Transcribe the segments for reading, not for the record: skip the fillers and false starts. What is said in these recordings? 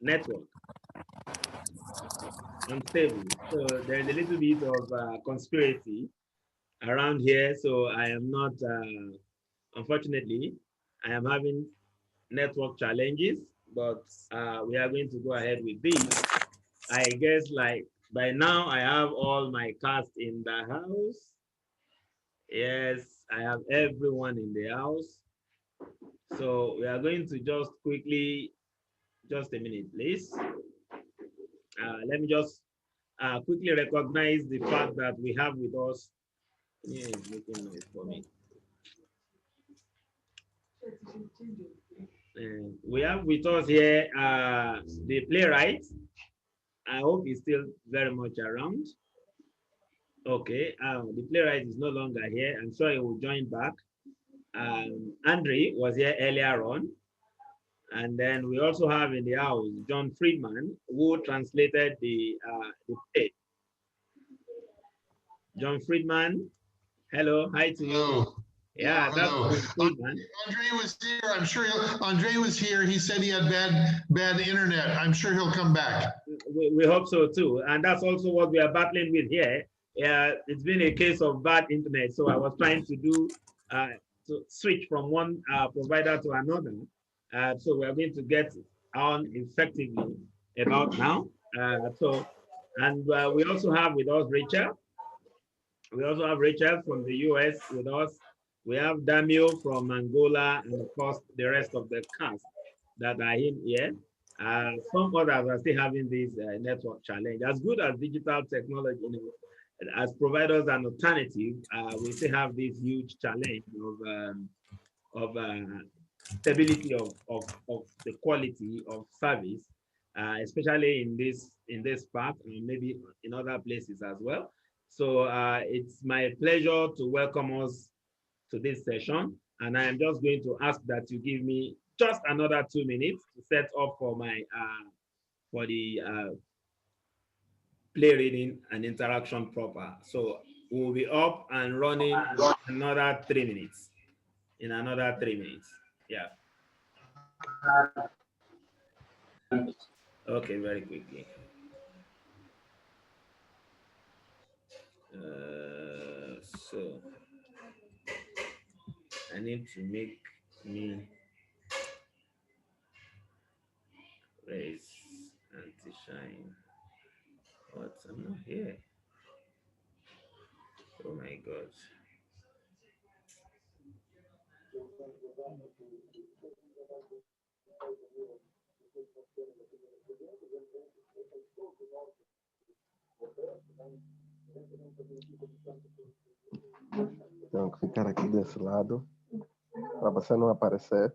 network, unstable. So there's a little bit of conspiracy around here. So I am not, unfortunately, I am having network challenges, but we are going to go ahead with this. I guess like by now I have all my cast in the house. Yes, I have everyone in the house. So we are going to just quickly, just a minute, please. Let me just quickly recognize the fact that we have with us. Yeah, it's making noise for me. We have with us here the playwright. I hope he's still very much around. Okay, the playwright is no longer here. I'm sure he will join back. Adrei was here earlier on. And then we also have in the house John Friedman, who translated the play. John Friedman, hello, hi to you. Hello. Yeah, that's hello. John Friedman. Adrei was here. I'm sure Adrei was here. He said he had bad internet. I'm sure he'll come back. We hope so too. And that's also what we are battling with here. It's been a case of bad internet. So I was trying to do to switch from one provider to another. So we are going to get on effectively about now. And we also have with us Richard. We also have Richard from the US with us. We have Damio from Angola, and of course, the rest of the cast that are in here. Some others are still having this network challenge. As good as digital technology, as providers an alternative, we still have this huge challenge of stability of the quality of service, especially in this part and maybe in other places as well. So it's my pleasure to welcome us to this session, and I am just going to ask that you give me just another 2 minutes to set up for my for the play reading and interaction proper. So we'll be up and running in another 3 minutes. In another 3 minutes. Yeah. Okay, very quickly. So I need to make me raise anti-shine. What? I'm not here. Oh my God. Tenho que ficar aqui desse lado para você não aparecer.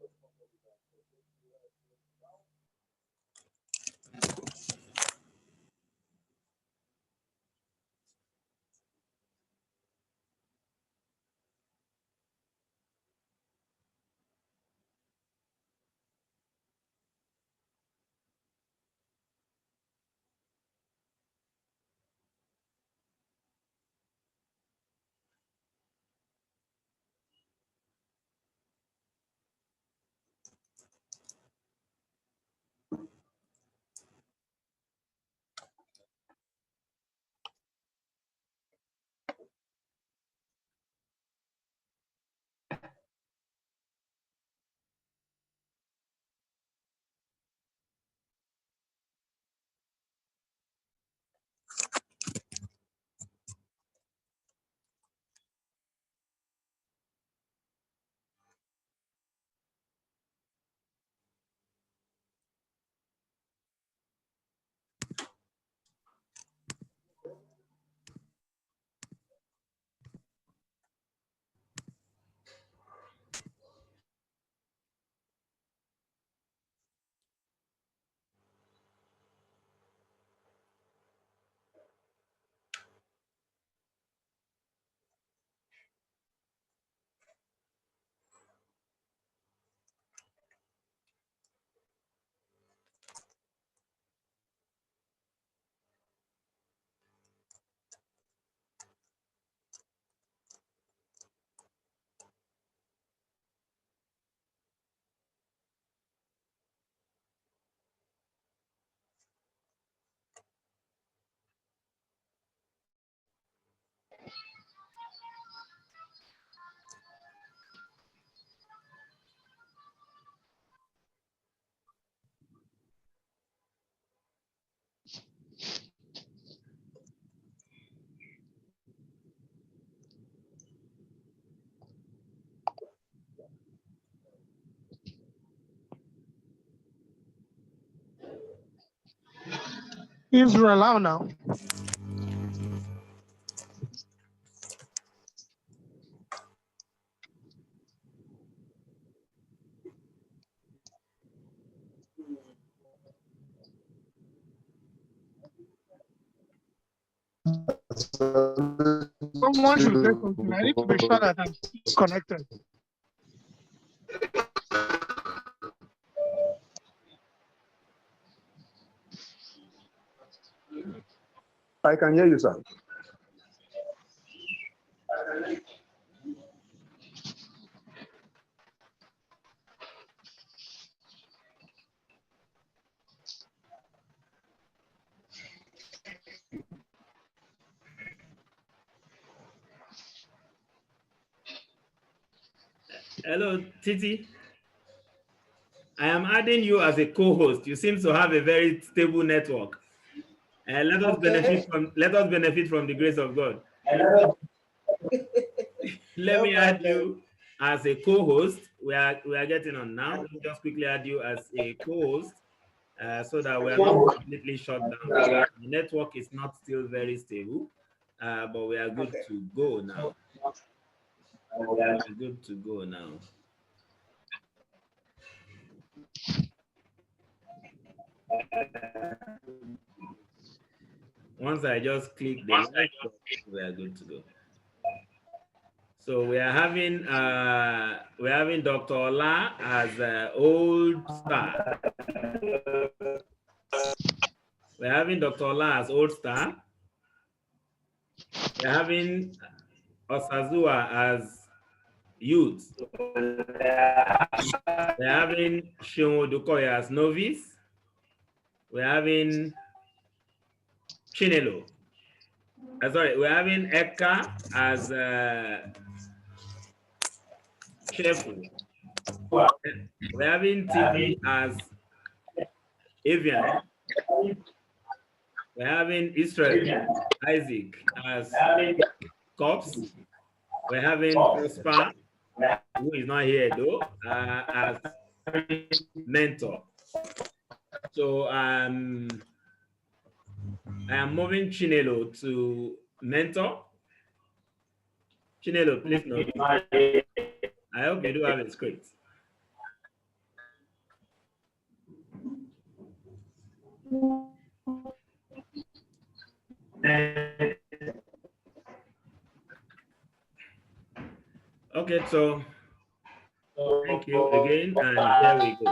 Israel now. Someone should say something. I need to be sure that I'm connected. I can hear you, sir. Hello, Titi. I am adding you as a co-host. You seem to have a very stable network. Let us benefit from the grace of God. Let me add you as a co-host. We are getting on now. Let me just quickly add you as a co-host so that we are not completely shut down. The network is not still very stable, but we are good to go now. We are good to go now. Once I just click the live, we are good to go. So we are having Dr. Ola as old star. We're having Dr. Ola as old star. We're having Osazua as youth. We're having Shimo Dukoya as novice. We're having Chinelo. Sorry, we're having Eka as cheerful. We're having TV as Avian. We're having Israel Isaac as Cops. We're having Prosper, who is not here though, as mentor. So I am moving Chinelo to mentor. Chinelo, please note. I hope you do have a script. Okay, so thank you again, and here we go.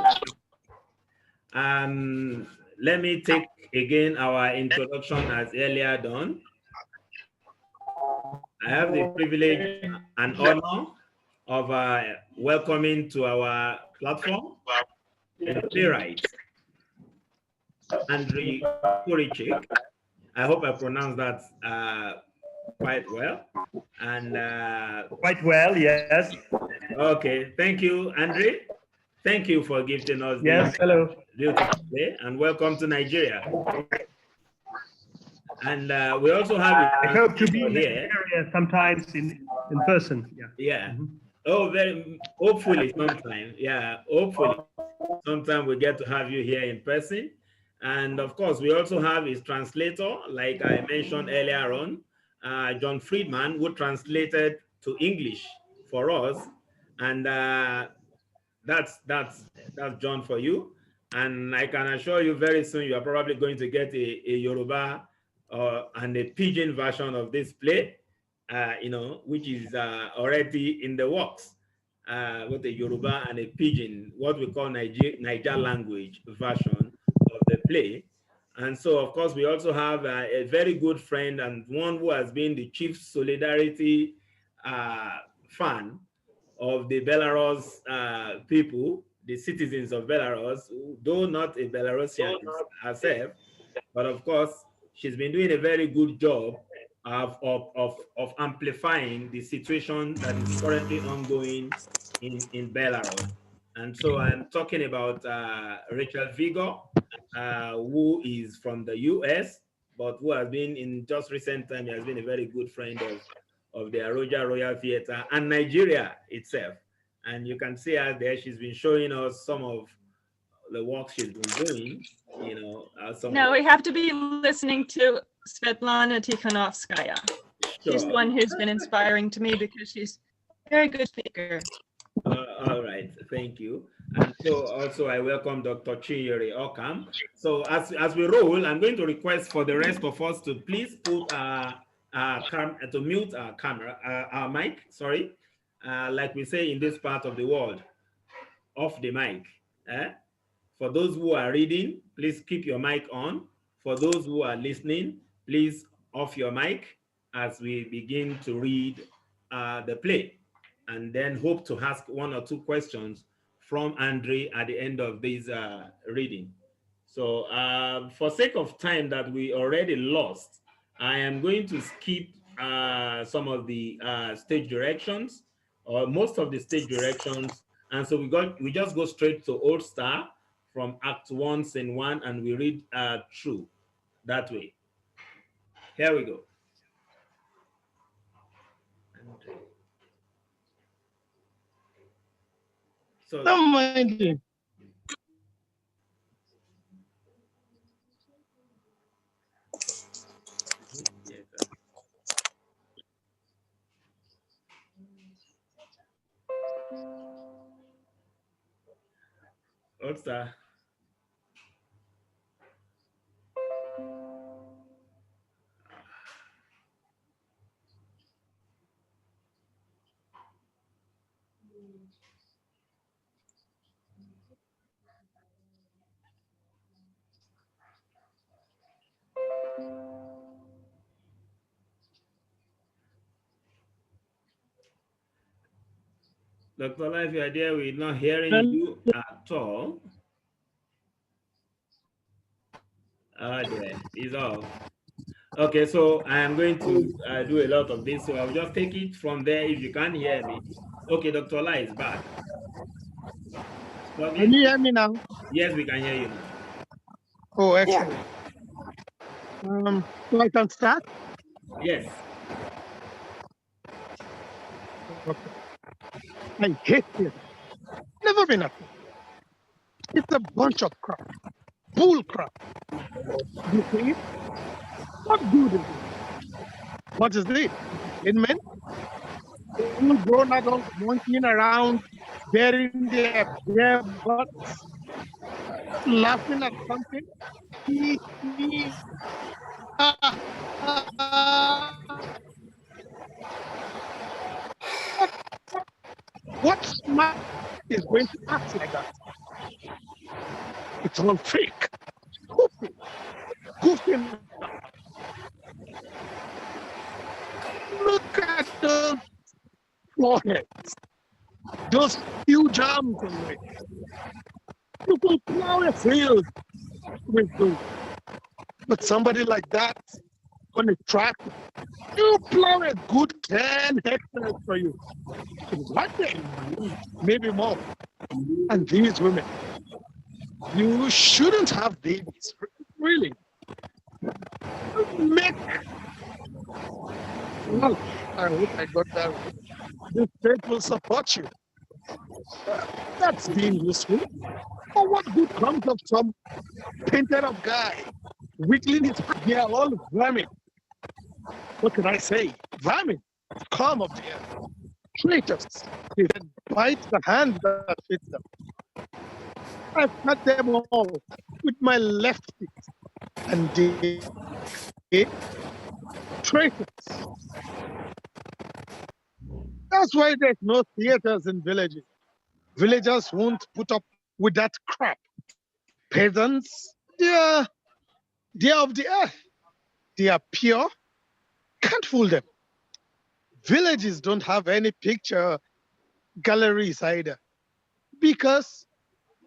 Let me take again our introduction as earlier done. I have the privilege and honor of welcoming to our platform the playwright, Adrei Kureichik. I hope I pronounced that quite well. And quite well, yes. Okay, thank you, Adrei. Thank you for gifting us this hello. beautiful day, and welcome to Nigeria. And we also have. I hope to be in Nigeria sometimes in person. Yeah. Yeah. Mm-hmm. Oh, hopefully sometime. Yeah, hopefully sometime we get to have you here in person. And of course, we also have his translator, like I mentioned earlier on, John Friedman, who translated to English for us. And that's John for you. And I can assure you very soon you are probably going to get a Yoruba and a Pidgin version of this play, which is already in the works with a Yoruba and a Pidgin, what we call Niger language version of the play. And so, of course, we also have a very good friend and one who has been the chief solidarity fan of the Belarus people, the citizens of Belarus, though not a Belarusian herself, but of course, she's been doing a very good job of amplifying the situation that is currently ongoing in Belarus. And so I'm talking about Rachel Vigor, who is from the US, but who has been in just recent time, he has been a very good friend of the Arojah Royal Theatre and Nigeria itself. And you can see her there, she's been showing us some of the work she's been doing, No, we have to be listening to Svetlana Tikhonovskaya. She's the one who's been inspiring to me because she's a very good speaker. All right, thank you. And so also I welcome Dr. Chinyere Okam. So as we roll, I'm going to request for the rest of us to please put to mute our camera, our mic, sorry, like we say in this part of the world, off the mic. For those who are reading, please keep your mic on. For those who are listening, please off your mic as we begin to read the play, and then hope to ask one or two questions from Adrei at the end of this reading. So for sake of time that we already lost, I am going to skip some of the stage directions, or most of the stage directions. And so we just go straight to Old Star from Act 1, Scene 1, and we read through that way. Here we go. So, Don't mind him. Old Star. Dr. Life, you are there. We're not hearing you at all. There is all. Okay, so I am going to do a lot of this, so I'll just take it from there if you can't hear me. Okay, Dr. Lai is back. Can you hear me now? Yes, we can hear you now. Oh, excellent. So I can start? Yes. Okay. I hate it. Never been a It's a bunch of crap. Bull crap. You see? What good is it? What is it? Entertainment? Full grown adults monkeying around, burying their bare butts, laughing at something. What smart is going to act like that? It's all fake. Goofy. Look at those foreheads, those huge arms and legs. You can plow a field with those. But somebody like that on a tractor, you plow a good 10 hectares for you. One day, maybe more. And these women, you shouldn't have babies, really. Make, well, I hope I got that right. The state will support you. That's being useful. But what good comes of some painted up guy wiggling his hand? They are all vermin. What can I say? Vermin. Calm up there. Traitors. They bite the hand that fits them. I've cut them all with my left feet. And they traitors. That's why there's no theaters in villages. Villagers won't put up with that crap. Peasants, they're of the earth. They are pure. Can't fool them. Villages don't have any picture galleries either. Because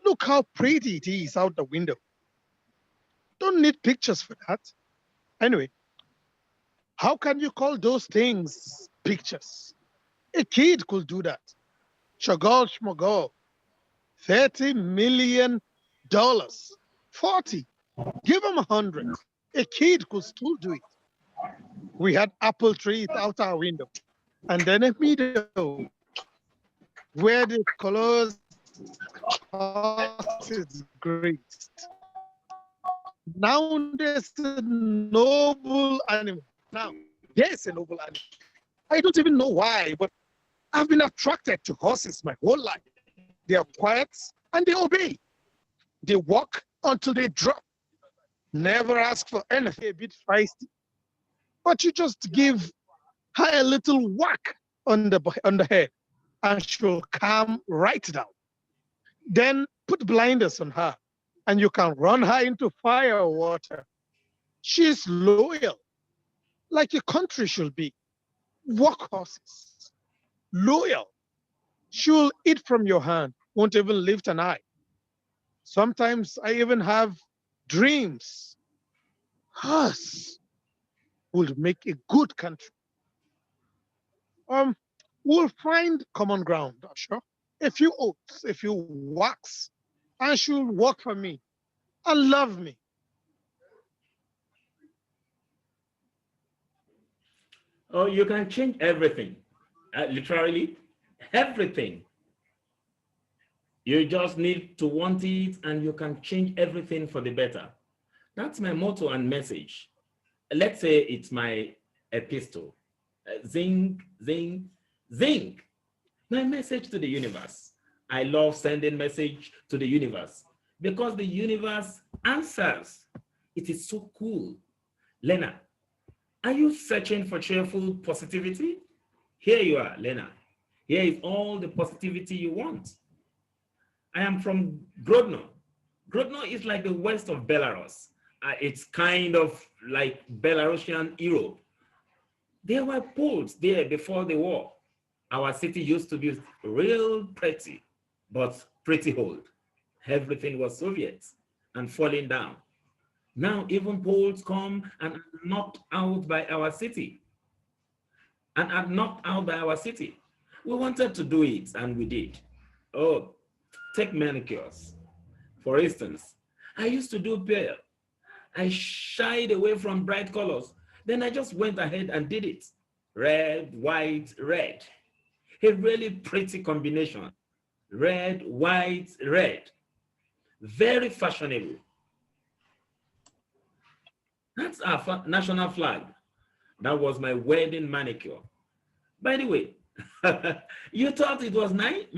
look how pretty it is out the window. Don't need pictures for that. Anyway, how can you call those things pictures? A kid could do that. Shagol Shmogol. $30 million. 40. Give them 100. A kid could still do it. We had apple trees out our window. And then a meadow where the colors horses grazed. Now there's a noble animal. Now, there's a noble animal. I don't even know why, but I've been attracted to horses my whole life. They are quiet and they obey. They walk until they drop. Never ask for anything. A bit feisty, but you just give her a little whack on the head, and she'll calm right down. Then put blinders on her, and you can run her into fire or water. She's loyal, like a country should be. Walk horses, loyal. She'll eat from your hand, won't even lift an eye. Sometimes I even have dreams. Us will make a good country. We'll find common ground, I'm sure. A few oats, a few wax, and she'll work for me and love me. Oh, you can change everything. Literally, everything. You just need to want it, and you can change everything for the better. That's my motto and message. Let's say it's my epistle. Zing, zing, zing. My message to the universe. I love sending message to the universe because the universe answers. It is so cool. Lena, are you searching for cheerful positivity? Here you are, Lena. Here is all the positivity you want. I am from Grodno. Grodno is like the west of Belarus. It's kind of like Belarusian Europe. There were Poles there before the war. Our city used to be real pretty, but pretty old. Everything was Soviet and falling down. Now even Poles come and are knocked out by our city. We wanted to do it and we did. Oh, take manicures. For instance, I used to do pale. I shied away from bright colors. Then I just went ahead and did it. Red, white, red. A really pretty combination. Red, white, red. Very fashionable. That's our national flag. That was my wedding manicure. By the way, you thought it was mine?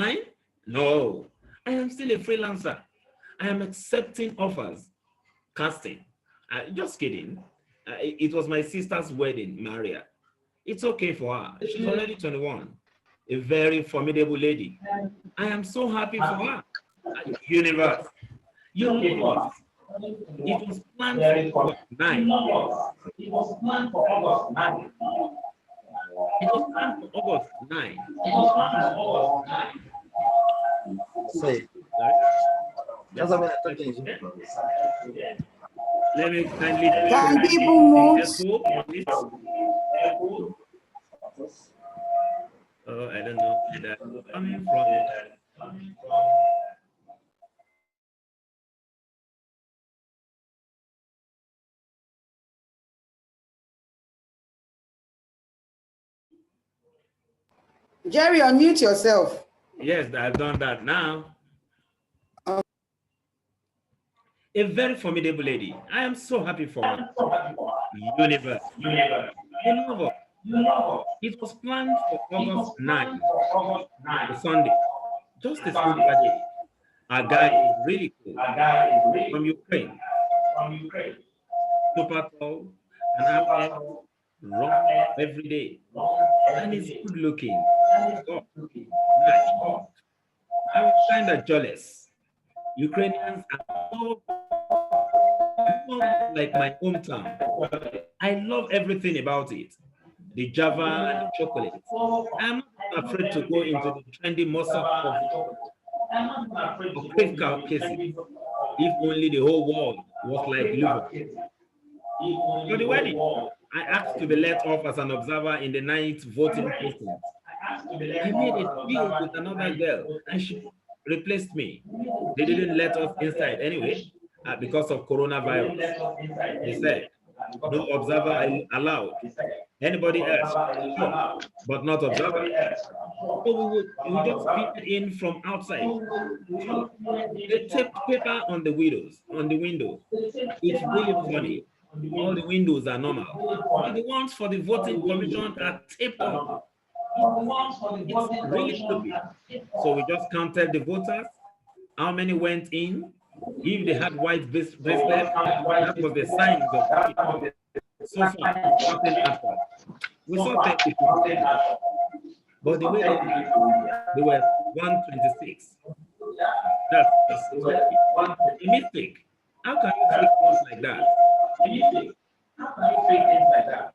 No, I am still a freelancer. I am accepting offers, casting. Just kidding. It was my sister's wedding, Maria. It's okay for her. She's already 21. A very formidable lady. I am so happy for her. Universe. You know what? It was planned for August 9. It was planned for August 9. Sei. Mais ou menos, tô entendindo. Let me kindly. Can people move? Oh, I don't know. Coming from. Jerry, unmute yourself. Yes, I've done that now. A very formidable lady. I am so happy for her. Universe. You know, it was planned for August 9, the Sunday. Just a single day. Our guy is really cool. From Ukraine. Super tall and I run every day. And he's good looking. Oh, nice. I was kind of jealous. Ukrainians are so like my hometown. I love everything about it. The Java and the chocolate. I'm not afraid to go into the trendy Moscow coffee or critical cases. If only the whole world was like Liverpool. For the wedding, I asked to be let off as an observer in the night voting process. I made a deal with another girl and she replaced me. They didn't let us inside anyway because of coronavirus. They said, no observer allowed. Anybody else, sure, but not observer. So we would just beat it in from outside. So they taped paper on the windows, It's really funny. All the windows are normal, but the ones for the voting commission are taped on. It's really stupid. So we just counted the voters, how many went in. If they had white bracelet, that was the signs of it. So far, nothing answered. We saw 30 people, but the way they were 126. That's a mistake. How can you fake things like that?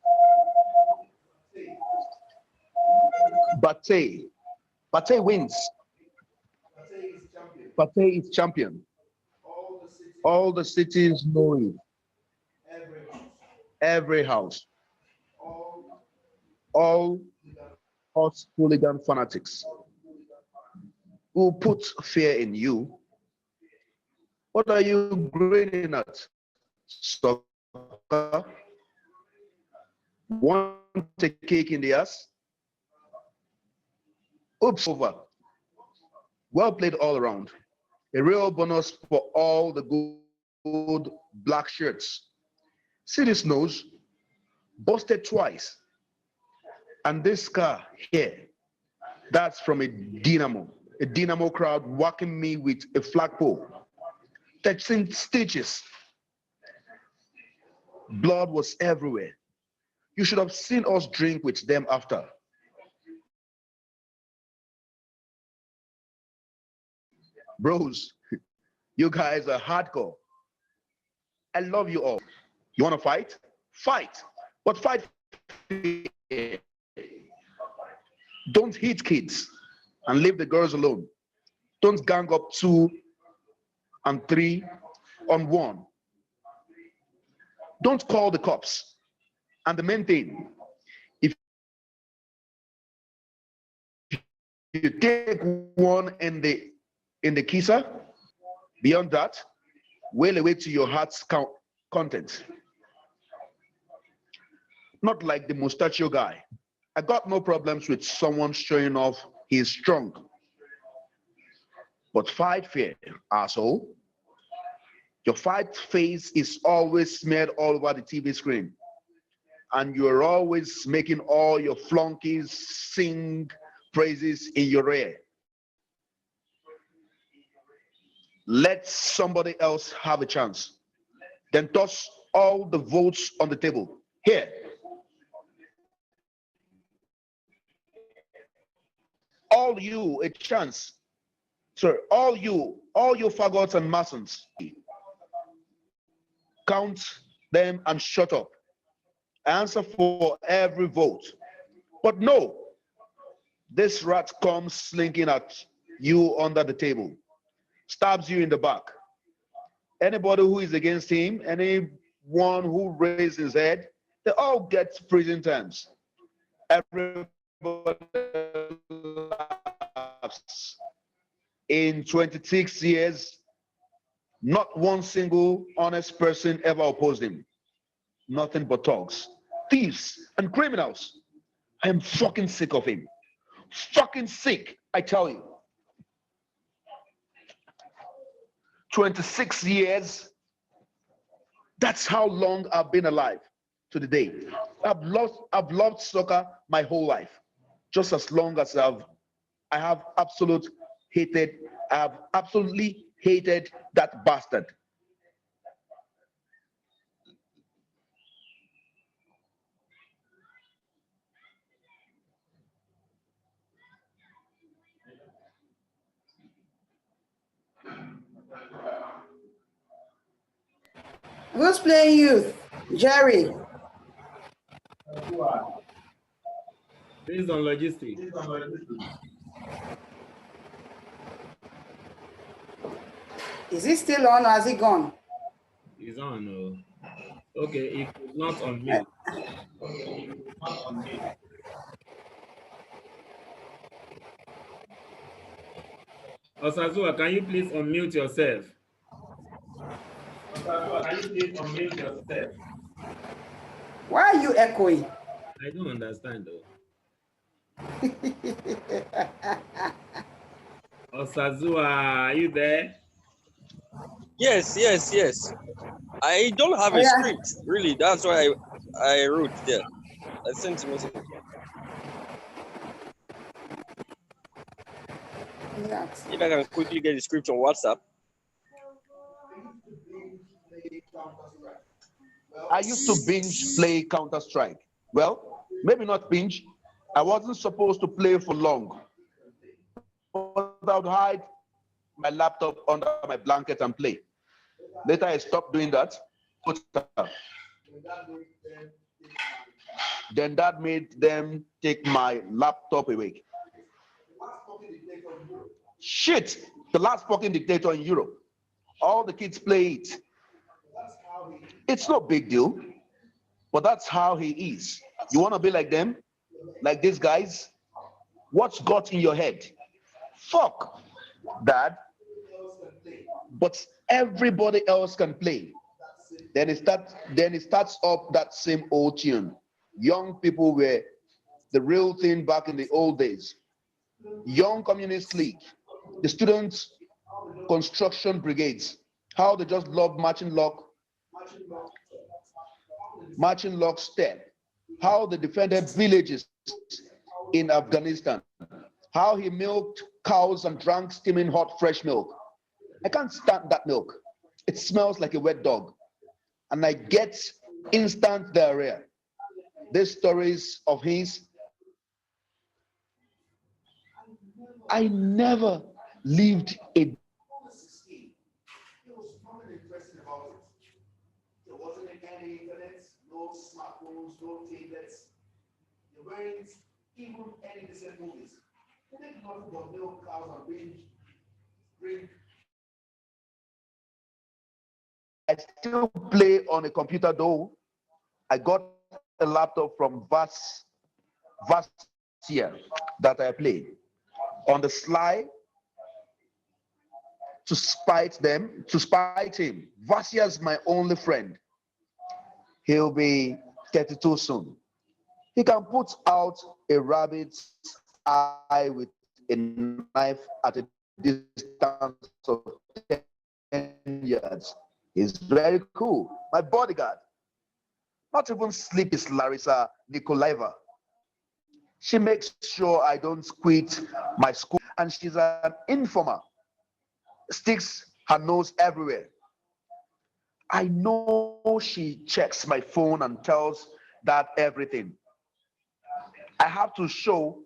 Bate wins. Bate is champion. All the cities know it. Every house. All us hooligan fanatics who put fear in you. What are you grinning at? Soccer? Want a cake in the ass? Oops, over. Well played all around. A real bonus for all the good black shirts. See this nose? Busted twice. And this scar here, that's from a dynamo crowd whacking me with a flagpole. 13 stitches. Blood was everywhere. You should have seen us drink with them after. Bros, you guys are hardcore. I love you all. You want to fight? Fight. But fight. Don't hit kids and leave the girls alone. Don't gang up 2 and 3 on 1. Don't call the cops. And the main thing, if you take one in the kisser, beyond that, wail away to your heart's content. Not like the mustachio guy. I got no problems with someone showing off he's strong. But fight fair, asshole. Your fight face is always smeared all over the TV screen. And you're always making all your flunkies sing praises in your ear. Let somebody else have a chance. Then toss all the votes on the table. Here. All you a chance. Sir, all you faggots and masons. Count them and shut up. Answer for every vote. But no, this rat comes slinking at you under the table, stabs you in the back. Anybody who is against him, anyone who raises his head, they all get prison terms. Everybody laughs. In 26 years, not one single honest person ever opposed him. Nothing but thugs, thieves, and criminals. I am fucking sick of him. Fucking sick, I tell you. 26 years, that's how long I've been alive to the day. I've loved soccer my whole life, just as long as I have absolutely hated that bastard. Who's playing youth? Jerry. Based on logistics. Is he still on or has he gone? He's on. No. Okay, if it's not on mute. Osazua, can you please unmute yourself? Why are you echoing? I don't understand though. Osazua, are you there? Yes. I don't have a Yeah. script, really. That's why I wrote there. I sent a message. Relax. If I can quickly get the script on WhatsApp. I used to binge play Counter-Strike. Well, maybe not binge. I wasn't supposed to play for long. But I would hide my laptop under my blanket and play. Later, I stopped doing that. Then that made them take my laptop away. Shit, the last fucking dictator in Europe. All the kids play it. It's no big deal, but that's how he is. You want to be like them? Like these guys? What's got in your head? Fuck, Dad. But everybody else can play. Then it starts up that same old tune. Young people were the real thing back in the old days. Young Communist League, the students' construction brigades, how they just loved marching lockstep, how they defended villages in Afghanistan, how he milked cows and drank steaming hot fresh milk. I can't stand that milk. It smells like a wet dog, and I get instant diarrhea. These stories of his, I never lived a there wasn't any internet, no smartphones, no tablets. There weren't even any decent movies. They did nothing but milk cows and drink. I still play on a computer though. I got a laptop from Vasya that I play. On the sly, to spite him. Vasya's my only friend. He'll be 32 soon. He can put out a rabbit's eye with a knife at a distance of 10 yards. He's very cool. My bodyguard. Not even sleep is Larissa Nikolaeva. She makes sure I don't quit my school, and she's an informer. Sticks her nose everywhere. I know she checks my phone and tells Dad everything. I have to show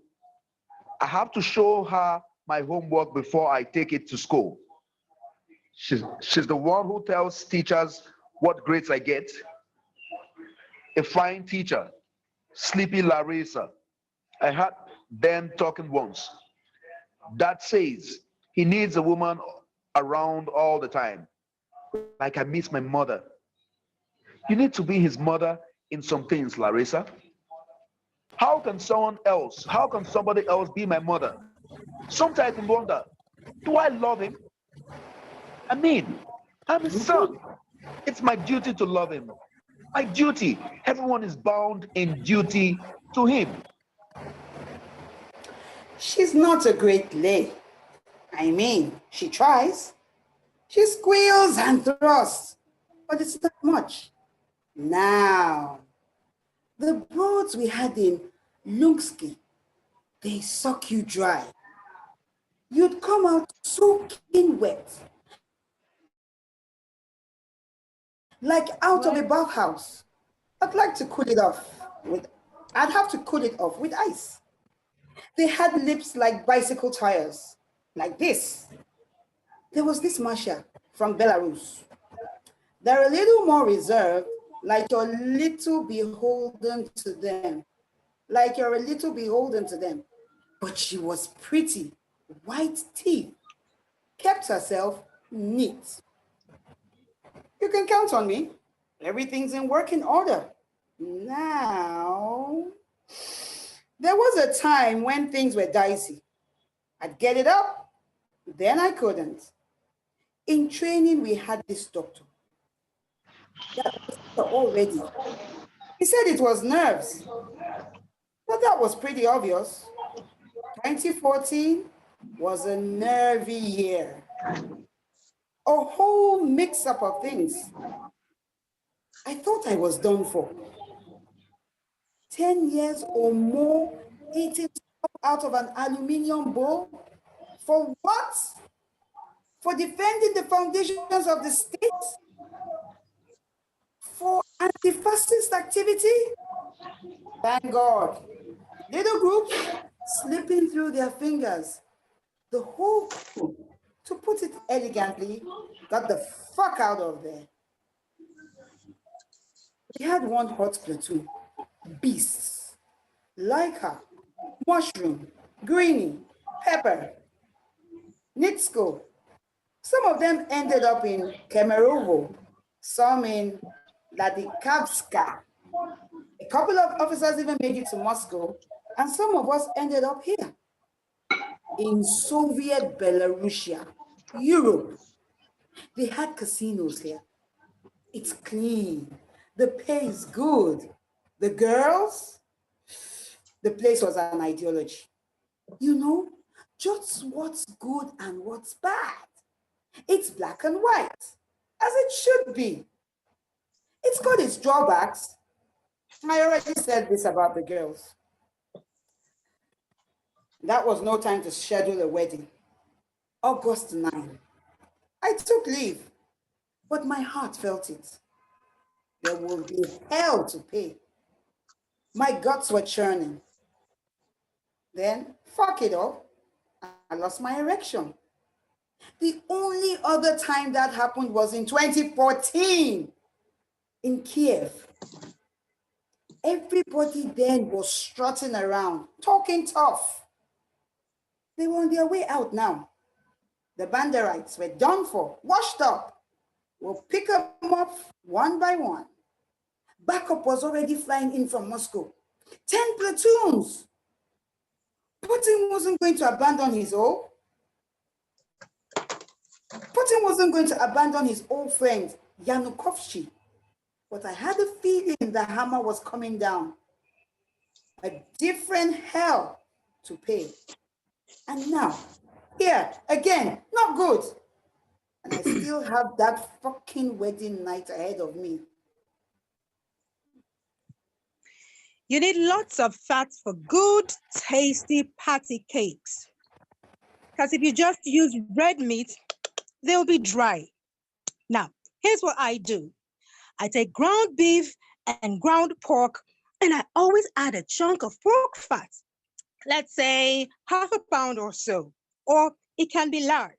her my homework before I take it to school. She's the one who tells teachers what grades I get. A fine teacher, sleepy Larissa. I had them talking once. Dad says he needs a woman around all the time. Like I miss my mother. You need to be his mother in some things, Larissa. How can somebody else be my mother? Sometimes I wonder, do I love him? I mean, I'm his son. It's my duty to love him. My duty. Everyone is bound in duty to him. She's not a great lay. I mean, she tries. She squeals and thrusts, but it's not much. Now, the broads we had in Lunsky, they suck you dry. You'd come out soaking wet, like out of a bathhouse. I'd have to cool it off with ice. They had lips like bicycle tires, like this. There was this Masha from Belarus. They're a little more reserved, like you're a little beholden to them. But she was pretty, white teeth, kept herself neat. You can count on me. Everything's in working order. Now, there was a time when things were dicey. I'd get it up, then I couldn't. In training, we had this doctor. That was already. He said it was nerves, but that was pretty obvious. 2014 was a nervy year. A whole mix-up of things. I thought I was done for. 10 years or more eating out of an aluminum bowl? For what? For defending the foundations of the state? For anti-fascist activity? Thank God. Little groups slipping through their fingers. The whole crew, to put it elegantly, got the fuck out of there. We had one hot platoon, beasts, Laika, Mushroom, Greenie, Pepper, Nitsko. Some of them ended up in Kemerovo, some in Vladikavka. A couple of officers even made it to Moscow, and some of us ended up here in Soviet Belarusia, Europe. They had casinos here. It's clean. The pay is good. The girls, the place was an ideology. You know, just what's good and what's bad. It's black and white, as it should be. It's got its drawbacks. I already said this about the girls. That was no time to schedule a wedding. August 9. I took leave, but my heart felt it. There will be hell to pay. My guts were churning. Then, fuck it all, I lost my erection. The only other time that happened was in 2014 in Kiev. Everybody then was strutting around, talking tough. They were on their way out now. The Banderites were done for, washed up. We'll pick them up one by one. Backup was already flying in from Moscow. 10 platoons. Putin wasn't going to abandon his old. Putin wasn't going to abandon his old friend, Yanukovsky. But I had a feeling the hammer was coming down. A different hell to pay. And now, here, again, not good. And I still have that fucking wedding night ahead of me. You need lots of fat for good, tasty patty cakes. Because if you just use red meat, they'll be dry. Now, here's what I do. I take ground beef and ground pork, and I always add a chunk of pork fat. Let's say half a pound or so, or it can be lard.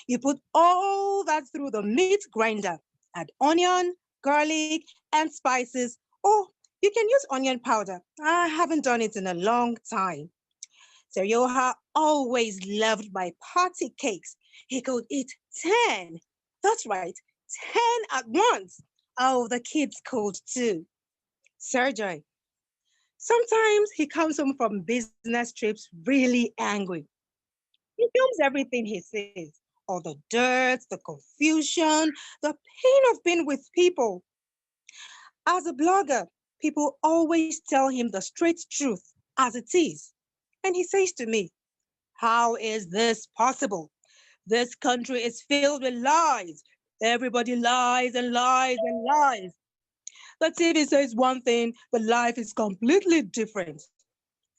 You put all that through the meat grinder, add onion, garlic, and spices, or you can use onion powder. I haven't done it in a long time. Arojah always loved my party cakes. He could eat 10. That's right, 10 at once. Oh, the kids could too. Sergey. Sometimes he comes home from business trips really angry. He films everything he says. All the dirt, the confusion, the pain of being with people. As a blogger, people always tell him the straight truth as it is. And he says to me, how is this possible? This country is filled with lies. Everybody lies and lies and lies. The TV says one thing, but life is completely different.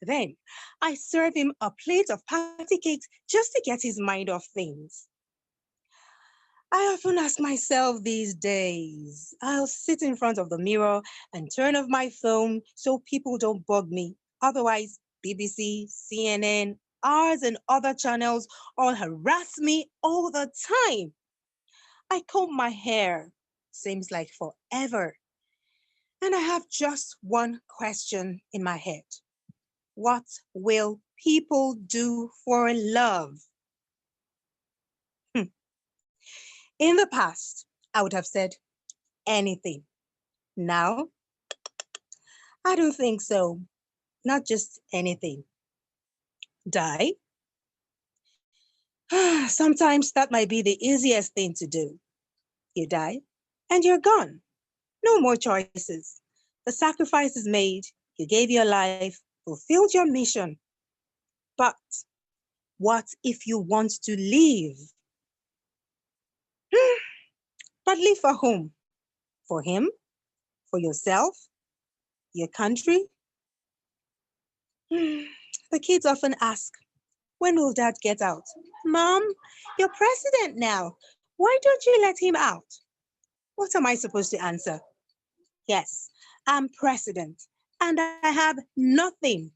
Then I serve him a plate of patty cakes just to get his mind off things. I often ask myself these days, I'll sit in front of the mirror and turn off my phone so people don't bug me. Otherwise, BBC, CNN, ours and other channels all harass me all the time. I comb my hair, seems like forever. And I have just one question in my head. What will people do for love? In the past, I would have said anything. Now, I don't think so. Not just anything. Die? Sometimes that might be the easiest thing to do. You die and you're gone. No more choices. The sacrifice is made. You gave your life, fulfilled your mission. But what if you want to leave? But leave for whom? For him? For yourself? Your country? The kids often ask, when will dad get out? Mom, you're president now. Why don't you let him out? What am I supposed to answer? Yes, I'm president and I have nothing.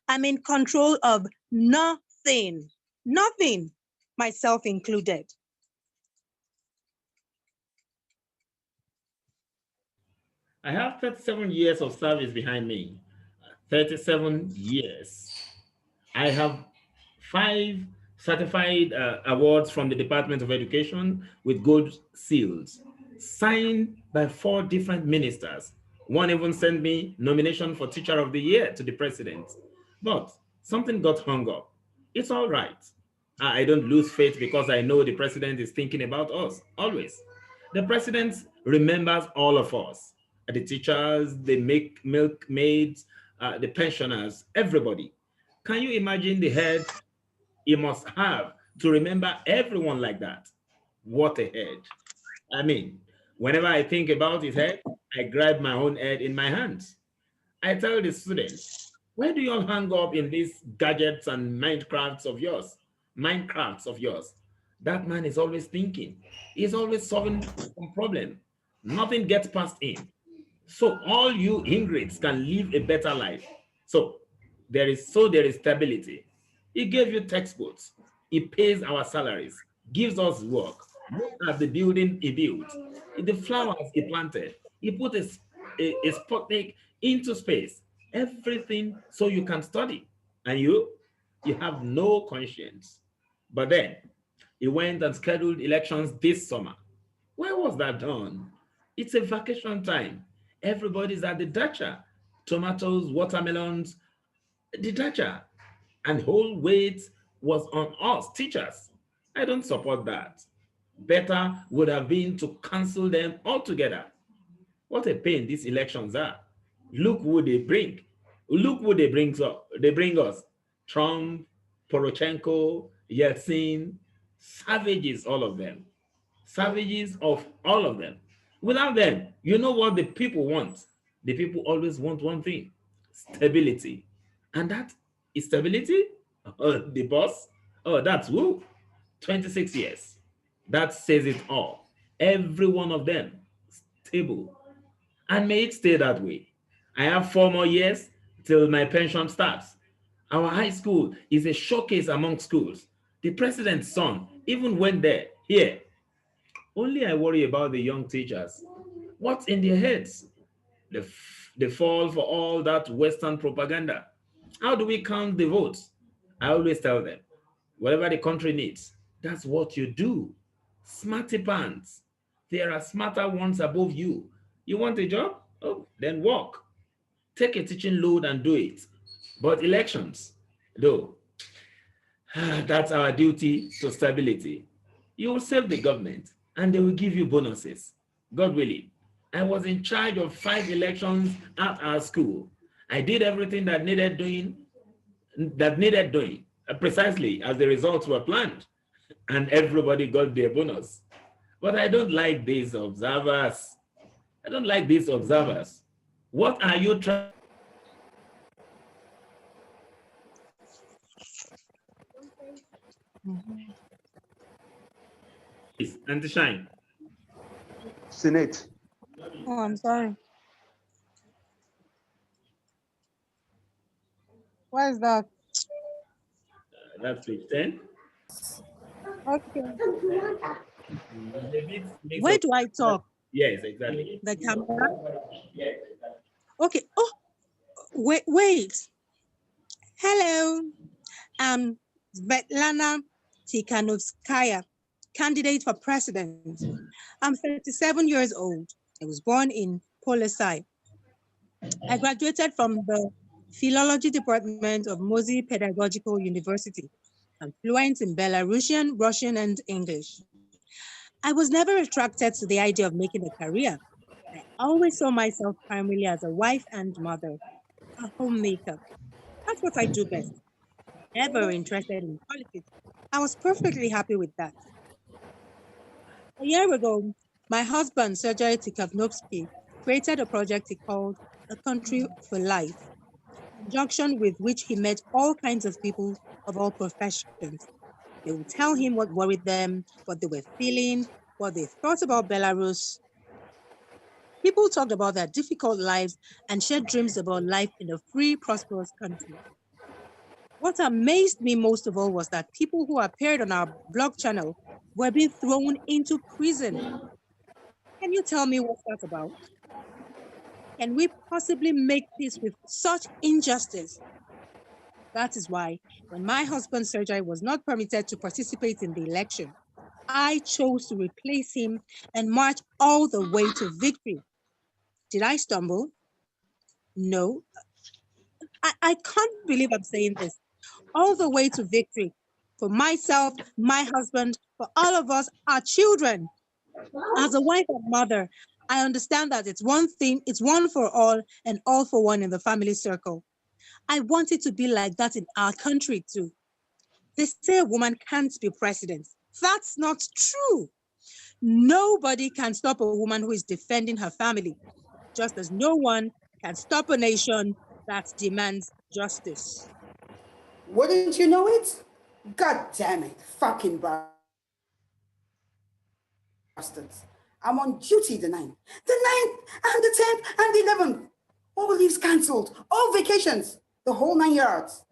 I'm in control of nothing. Nothing, myself included. I have 37 years of service behind me. 37 years. I have 5 certified awards from the Department of Education with gold seals, signed by 4 different ministers. One even sent me nomination for Teacher of the Year to the president. But something got hung up. It's all right. I don't lose faith because I know the president is thinking about us, always. The president remembers all of us, the teachers, the milkmaids, the pensioners, everybody. Can you imagine the head he must have to remember everyone like that? What a head. I mean, whenever I think about his head, I grab my own head in my hands. I tell the students, where do you all hang up in these gadgets and Minecrafts of yours? Minecrafts of yours. That man is always thinking. He's always solving some problem. Nothing gets past him. So all you ingrates can live a better life. So there is stability. He gave you textbooks. He pays our salaries, gives us work. Look at the building he built, the flowers he planted. He put a Sputnik into space. Everything so you can study. And you have no conscience. But then he went and scheduled elections this summer. Where was that done? It's a vacation time. Everybody's at the dacha. Tomatoes, watermelons, the dacha. And whole weight was on us, teachers. I don't support that. Better would have been to cancel them altogether. What a pain these elections are. Look who they bring. Look who they bring us. Trump, Poroshenko, Yeltsin, savages, all of them. Savages of all of them. Without them, you know what the people want? The people always want one thing: stability. And that is stability? The boss? Oh, that's who? 26 years. That says it all. Every one of them stable. And may it stay that way. I have 4 more years till my pension starts. Our high school is a showcase among schools. The president's son even went there, here. Only I worry about the young teachers. What's in their heads? They fall for all that Western propaganda. How do we count the votes? I always tell them, whatever the country needs, that's what you do. Smarty pants. There are smarter ones above you. You want a job? Oh, then work. Take a teaching load and do it. But elections, though, that's our duty to stability. You will save the government and they will give you bonuses. God willing. I was in charge of 5 elections at our school. I did everything that needed doing, precisely as the results were planned, and everybody got their bonus. But I don't like these observers. I don't like these observers. What are you trying? And to shine. Senate. Oh, I'm sorry. What is that? That's page 10. Okay. Where do I talk? Yes, exactly. The camera? Okay. Oh, wait. Hello. I'm Svetlana Tikhanovskaya, candidate for president. I'm 37 years old. I was born in Polosai. I graduated from the Philology Department of Mosey Pedagogical University. I'm fluent in Belarusian, Russian, and English. I was never attracted to the idea of making a career. I always saw myself primarily as a wife and mother, a homemaker. That's what I do best. Never interested in politics. I was perfectly happy with that. A year ago, my husband, Sergei Tikhanovsky, created a project he called A Country for Life, in conjunction with which he met all kinds of people of all professions. They would tell him what worried them, what they were feeling, what they thought about Belarus. People talked about their difficult lives and shared dreams about life in a free, prosperous country. What amazed me most of all was that people who appeared on our blog channel were being thrown into prison. Can you tell me what's that about? Can we possibly make peace with such injustice? That is why, when my husband Sergei was not permitted to participate in the election, I chose to replace him and march all the way to victory. Did I stumble? No. I can't believe I'm saying this. All the way to victory. For myself, my husband, for all of us, our children. As a wife and mother, I understand that it's one thing, it's one for all and all for one in the family circle. I want it to be like that in our country too. They say a woman can't be president. That's not true. Nobody can stop a woman who is defending her family, just as no one can stop a nation that demands justice. Wouldn't you know it? God damn it, fucking bastards. I'm on duty the 9th and the 10th and the 11th. All leaves cancelled, all vacations, the whole 9 yards.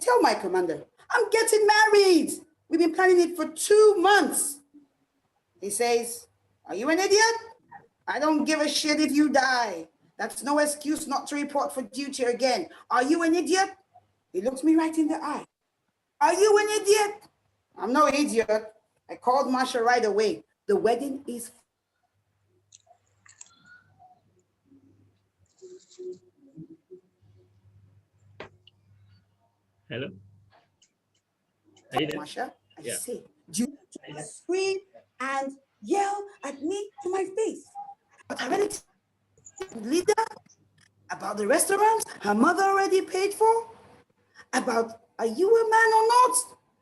Tell my commander, I'm getting married. We've been planning it for 2 months. He says, are you an idiot? I don't give a shit if you die. That's no excuse not to report for duty again. Are you an idiot? He looks me right in the eye. Are you an idiot? I'm no idiot. I called Masha right away. The wedding is... Hello? Masha, I say, do you scream and yell at me to my face? But I already leader about the restaurants her mother already paid for? About, are you a man or not?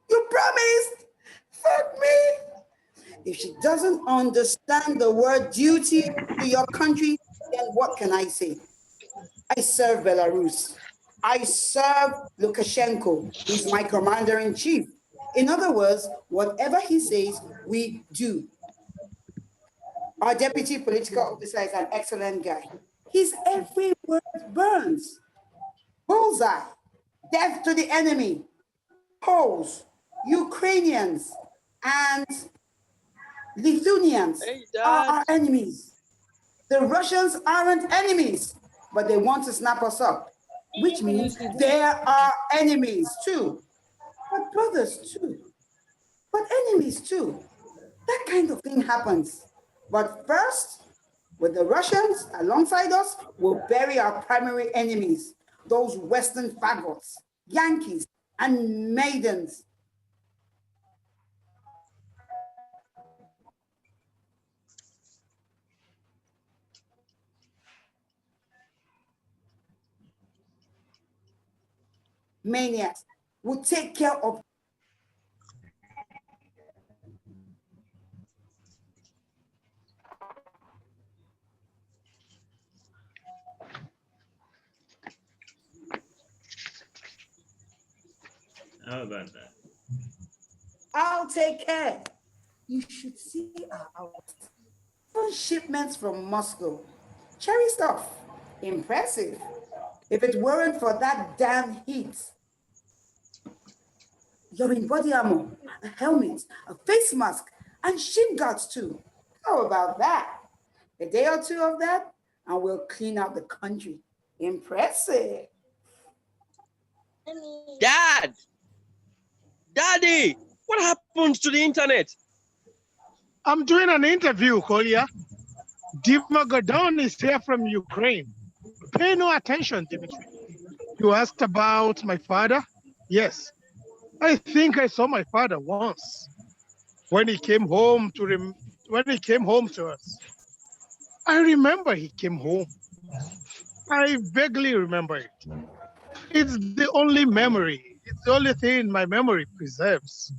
You promised. Fuck me. If she doesn't understand the word duty to your country, then what can I say? I serve Belarus. I serve Lukashenko. He's my commander-in-chief. In other words, whatever he says, we do. Our deputy political officer is an excellent guy. His every word burns. Bullseye, death to the enemy, Poles, Ukrainians, and Lithuanians are our enemies. The Russians aren't enemies, but they want to snap us up, which means they are enemies too. But brothers too, but enemies too. That kind of thing happens. But first, with the Russians alongside us, we'll bury our primary enemies, those Western faggots, Yankees, and maidens. Maniacs will take care of. How about that? I'll take care. You should see our shipments from Moscow. Cherry stuff. Impressive. If it weren't for that damn heat. You're in body armor, a helmet, a face mask, and shin guards too. How about that? A day or two of that, and we'll clean out the country. Impressive. Dad! Daddy! What happens to the internet? I'm doing an interview, Kolya. Dima Godon is here from Ukraine. Pay no attention, Dimitri. You asked about my father? Yes. I think I saw my father once when he came home to us. I remember he came home. I vaguely remember it. It's the only memory It's the only thing my memory preserves.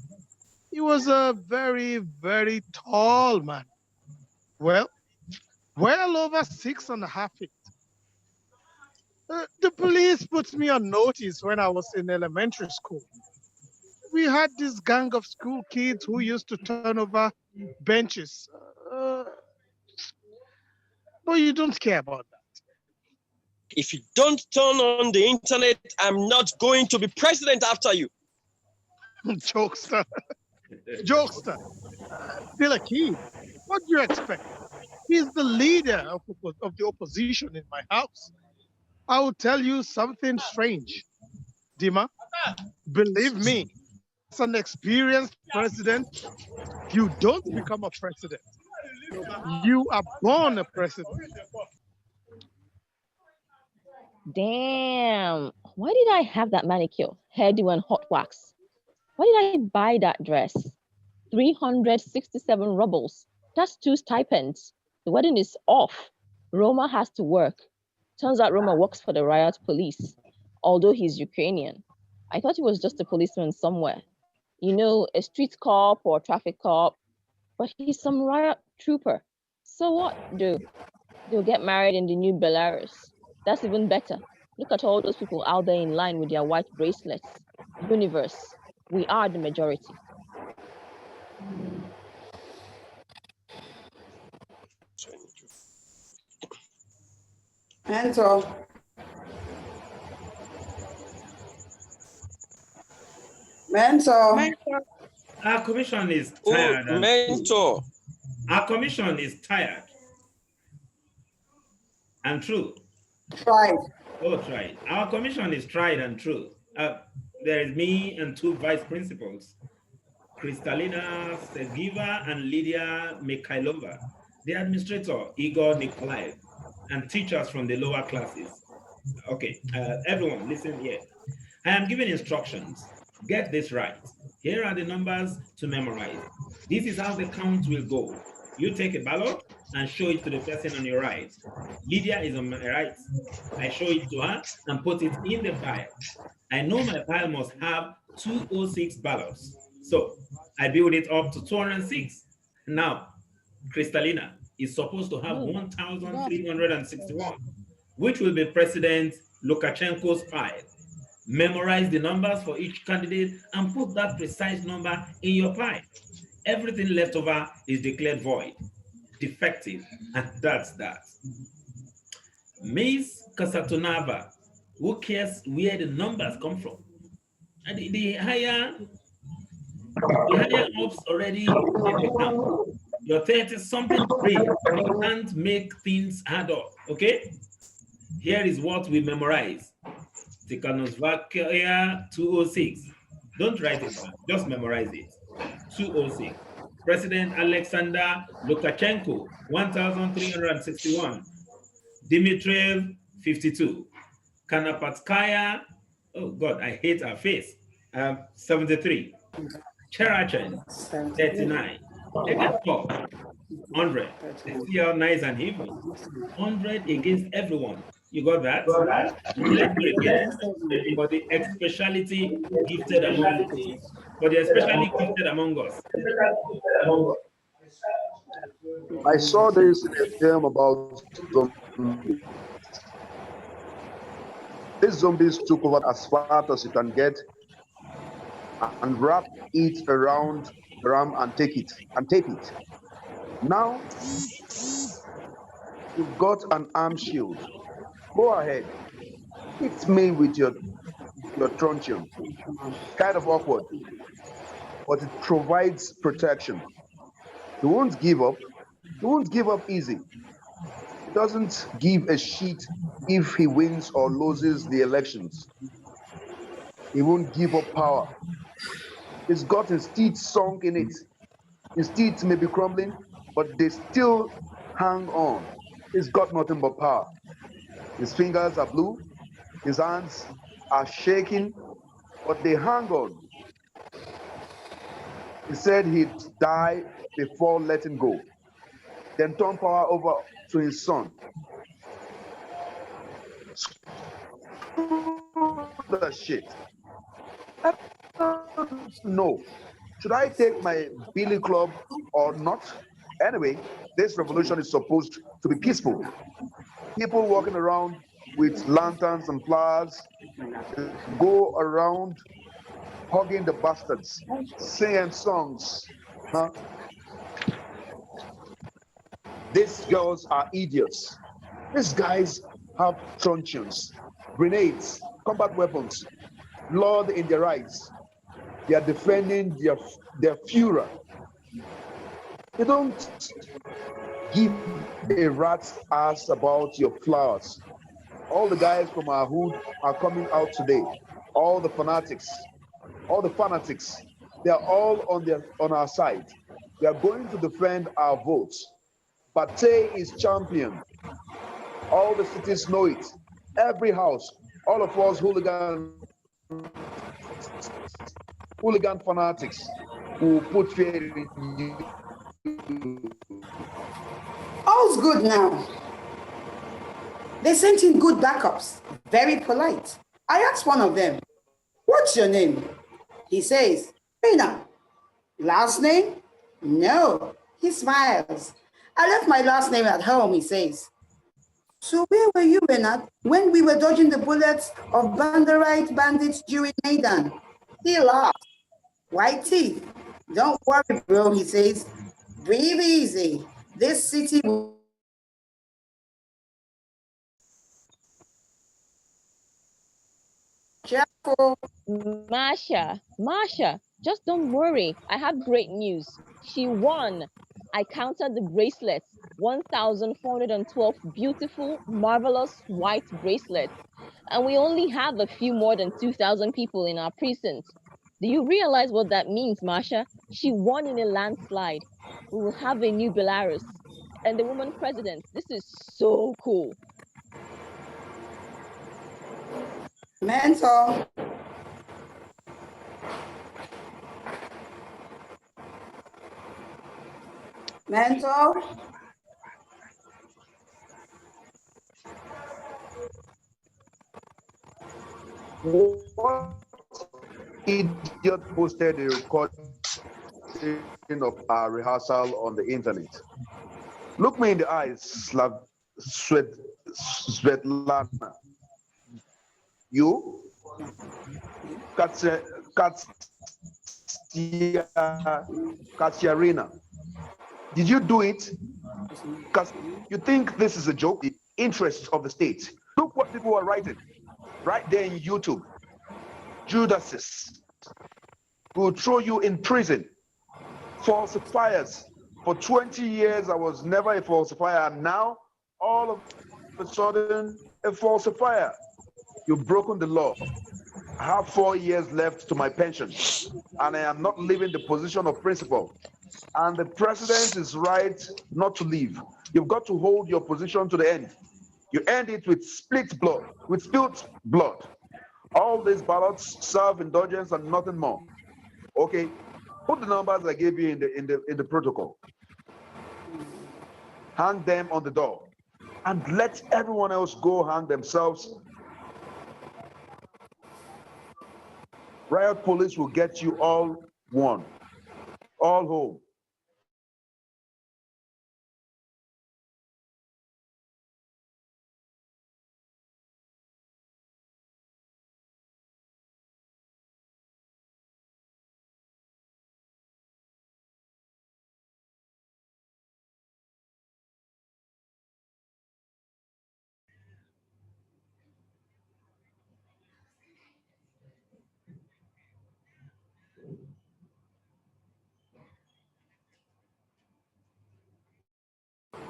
He was a very, very tall man. Well over 6.5 feet. The police put me on notice when I was in elementary school. We had this gang of school kids who used to turn over benches. But you don't care about If you don't turn on the internet, I'm not going to be president after you. that. Jokester. Jokester. Still a kid. What do you expect? He's the leader of the opposition in my house. I will tell you something strange. Dima, believe me, as an experienced president, you don't become a president. You are born a president. Damn, why did I have that manicure, hairdo, and hot wax? Why did I buy that dress? 367 rubles. That's 2 stipends. The wedding is off. Roma has to work. Turns out Roma works for the riot police, although he's Ukrainian. I thought he was just a policeman somewhere. You know, a street cop or a traffic cop, but he's some riot trooper. So what, dude? They'll get married in the new Belarus. That's even better. Look at all those people out there in line with their white bracelets. Universe, we are the majority. Mentor. Our commission is tired. Oh, mentor. Our commission is tired. And true. Tried. Oh, tried. Our commission is tried and true. There is me and 2 vice principals, Kristalina Sergieva and Lydia Mikhailova, the administrator, Igor Nikolaev, and teachers from the lower classes. Okay, everyone, listen here. I am giving instructions. Get this right. Here are the numbers to memorize. This is how the count will go. You take a ballot and show it to the person on your right. Lydia is on my right. I show it to her and put it in the pile. I know my pile must have 206 ballots. So I build it up to 206. Now, Kristalina is supposed to have 1,361, which will be President Lukashenko's pile. Memorize the numbers for each candidate and put that precise number in your pile. Everything left over is declared void, defective, and that's that. Miss Kasatonava, who cares where the numbers come from? And the higher ups already in the count. Your 30-something brain, you can't make things add up, okay? Here is what we memorize. Tikhanovskaya 206. Don't write it down, just memorize it. 206. President Alexander Lukashenko, 1,361. Dmitriev, 52. Kanapatskaya, oh God, I hate her face, 73. Cherachin, 39. Ekatov, 100. See how nice and even. 100 against everyone. You got that? Let's do it again. For the especiality gifted among us. For the especially gifted among us. I saw this in a film about zombies. These zombies took over as fast as you can get and wrap it around the ram and take it and tape it. Now you've got an arm shield. Go ahead. Hit me with your truncheon. Kind of awkward, but it provides protection. He won't give up. He won't give up easy. He doesn't give a shit if he wins or loses the elections. He won't give up power. He's got his teeth sunk in it. His teeth may be crumbling, but they still hang on. He's got nothing but power. His fingers are blue. His hands are shaking, but they hang on. He said he'd die before letting go, then turn power over to his son. The shit. to know, should I take my billy club or not? Anyway, this revolution is supposed to be peaceful. People walking around with lanterns and flowers go around hugging the bastards, singing songs. Huh? These girls are idiots. These guys have truncheons, grenades, combat weapons, blood in their eyes. They are defending their Führer. They don't give a rat's ass about your flowers. All the guys from our hood are coming out today. All the fanatics, they are all on our side. We are going to defend our votes. Bate is champion. All the cities know it. Every house, all of us hooligan fanatics who put fear in you. All's good now. They sent in good backups, very polite. I asked one of them, "What's your name?" He says, "Rena." "Last name?" "No." He smiles. "I left my last name at home," he says. "So where were you, Renat, when we were dodging the bullets of Banderite bandits during Maidan?" He laughs. "White teeth. Don't worry, bro," he says. "Breathe easy. This city will..." Masha, just don't worry. I have great news. She won. I counted the bracelets. 1,412 beautiful, marvelous white bracelets. And we only have a few more than 2,000 people in our precinct. Do you realize what that means, Masha? She won in a landslide. We will have a new Belarus and the woman president. This is so cool. Mentor. Mentor. What idiot posted a recording of our rehearsal on the internet? Look me in the eyes, Svetlana. You? Katsiarina. Did you do it? Because you think this is a joke? The interests of the state. Look what people are writing right there in YouTube. Judases will throw you in prison. Falsifiers. For 20 years, I was never a falsifier. And now, all of a sudden, a falsifier. You've broken the law. I have 4 years left to my pension, and I am not leaving the position of principal. And the president is right not to leave. You've got to hold your position to the end. You end it with spilled blood. All these ballots serve indulgence and nothing more. Okay, put the numbers I gave you in the protocol. Hang them on the door, and let everyone else go hang themselves. Riot police will get you all one, all home.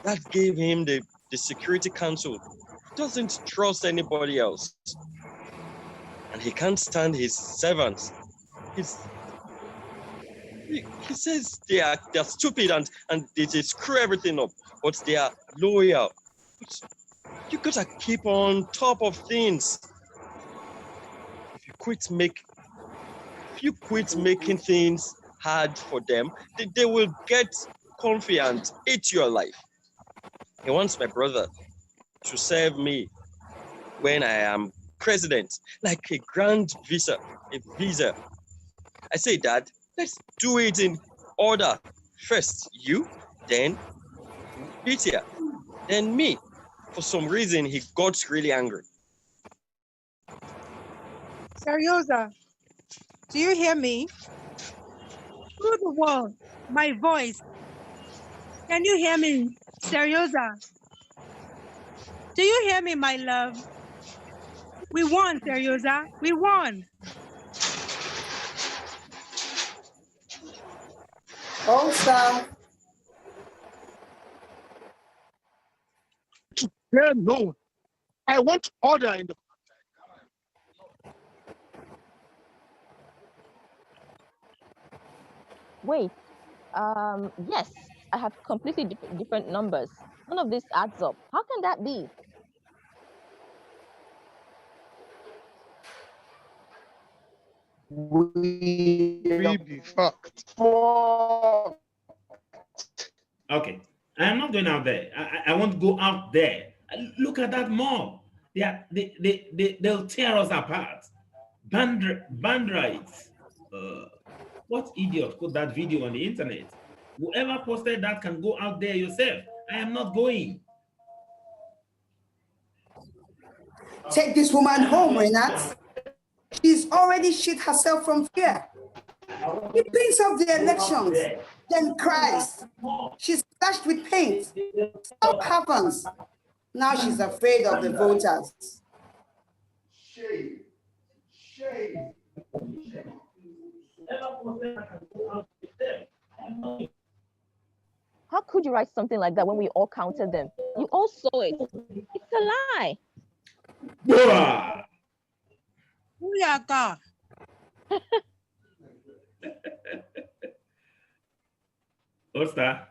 That gave him the Security Council. He doesn't trust anybody else. And he can't stand his servants. He says they're stupid and they screw everything up, but they are loyal. But you gotta keep on top of things. If you quit making things hard for them, they will get comfy and eat your life. He wants my brother to serve me when I am president, like a visa. I say, Dad, let's do it in order. First you, then Peter, then me. For some reason, he got really angry. Serioza, do you hear me? Through the wall, my voice. Can you hear me? Serioza, do you hear me, my love? We won, Serioza. We won. Old Star. No, I want order in the. Wait, yes, I have completely different numbers. None of this adds up. How can that be? We be fucked. Okay, I'm not going out there. I want to go out there. Look at that mob. They'll tear us apart. Bandrites. What idiot put that video on the internet? Whoever posted that can go out there yourself. I am not going. Take this woman home, Renat. She's already shit herself from fear. He brings up the elections, then cries. She's splashed with paint. Stuff happens. Now she's afraid of the voters. Shame. Shame. How could you write something like that when we all counted them? You all saw it. It's a lie. Booyaka. What's that?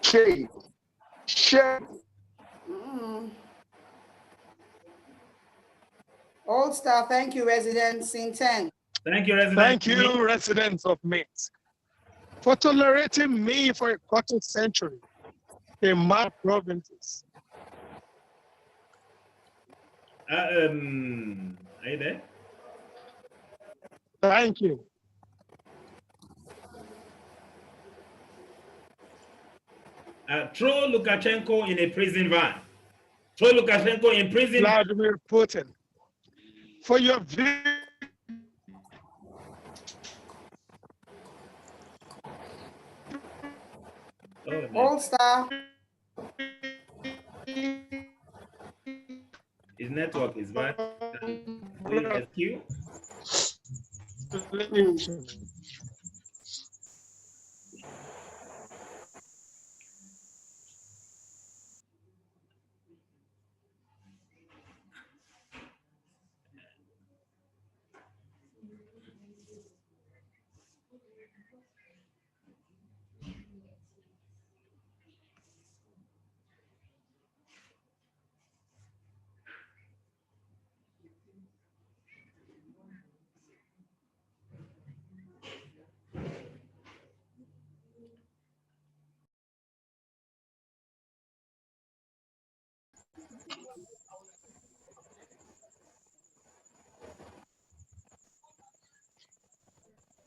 Shame. Shame. Old Star, thank you, residents. Scene 10. Thank you, residents. Thank you, residents of Minsk, for tolerating me for a quarter century in my provinces. Are you there? Thank you. Throw Lukashenko in a prison van. Throw Lukashenko in prison. Vladimir Putin, for your Old Star. His network is bad. Please rescue.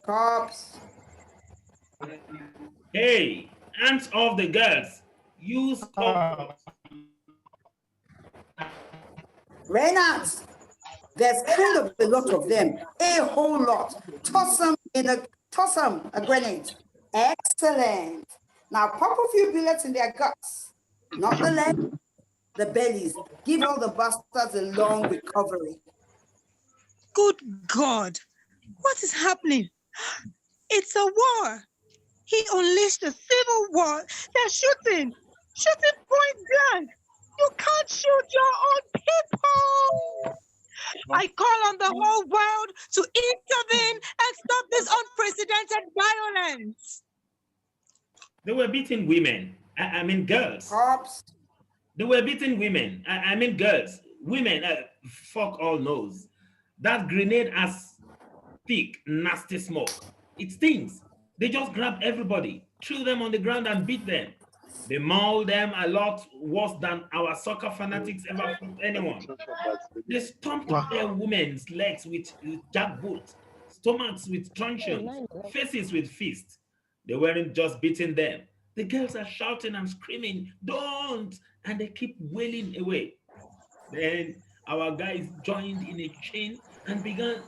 Cops. Hey, hands off the girls. Use cops. Renat, there's kind of a lot of them, a whole lot. Toss them a grenade. Excellent. Now pop a few bullets in their guts. Not the leg, the bellies. Give all the bastards a long recovery. Good God, what is happening? It's a war. He unleashed a civil war. They're shooting point blank. You can't shoot your own people. I call on the whole world to intervene and stop this unprecedented violence. They were beating women. I mean girls. Cops. They were beating women. I mean girls. Women, fuck all knows. That grenade has thick, nasty smoke. It stings. They just grab everybody, threw them on the ground and beat them. They maul them a lot worse than our soccer fanatics ever fought anyone. They stomped their women's legs with jackboots, stomachs with truncheons, faces with fists. They weren't just beating them. The girls are shouting and screaming, "Don't!" And they keep wailing away. Then our guys joined in a chain and began.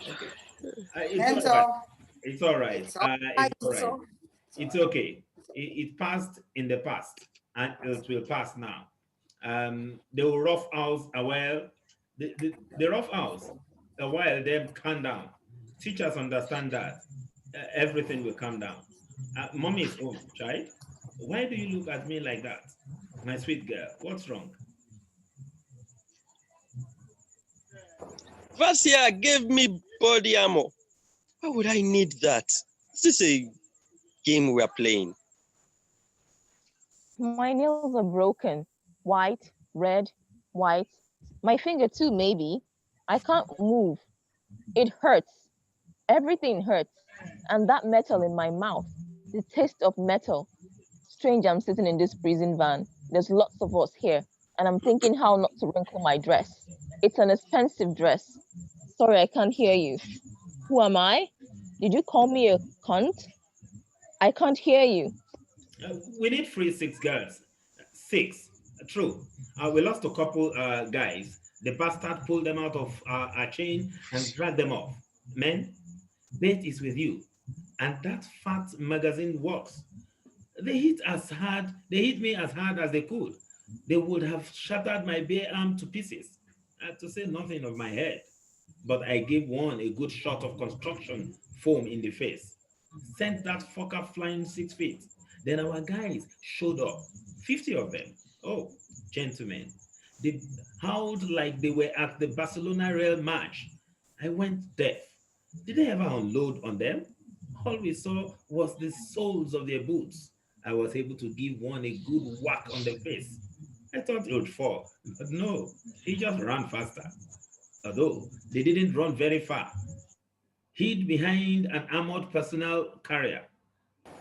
Okay. It's all right. It's all right. It's okay. It passed in the past, and it will pass now. The rough house a while. The rough house a while. Then calm down. Teachers understand that everything will calm down. Mommy is home, child. Why do you look at me like that, my sweet girl? What's wrong? Vasya gave me body armor. Why would I need that? Is this a game we are playing? My nails are broken. White, red, white. My finger too, maybe. I can't move. It hurts. Everything hurts. And that metal in my mouth, the taste of metal. Strange, I'm sitting in this prison van. There's lots of us here. And I'm thinking how not to wrinkle my dress. It's an expensive dress. Sorry, I can't hear you. Who am I? Did you call me a cunt? I can't hear you. We need free 6 girls. 6. True. We lost a couple guys. The bastard pulled them out of our chain and dragged them off. Men, bait is with you. And that fat magazine works. They hit me as hard as they could. They would have shattered my bare arm to pieces, to say nothing of my head. But I gave one a good shot of construction foam in the face. Sent that fucker flying 6 feet. Then our guys showed up, 50 of them. Oh, gentlemen. They howled like they were at the Barcelona Real match. I went deaf. Did they ever unload on them? All we saw was the soles of their boots. I was able to give one a good whack on the face. I thought he would fall, but no, he just ran faster. Although they didn't run very far. Hid behind an armored personnel carrier.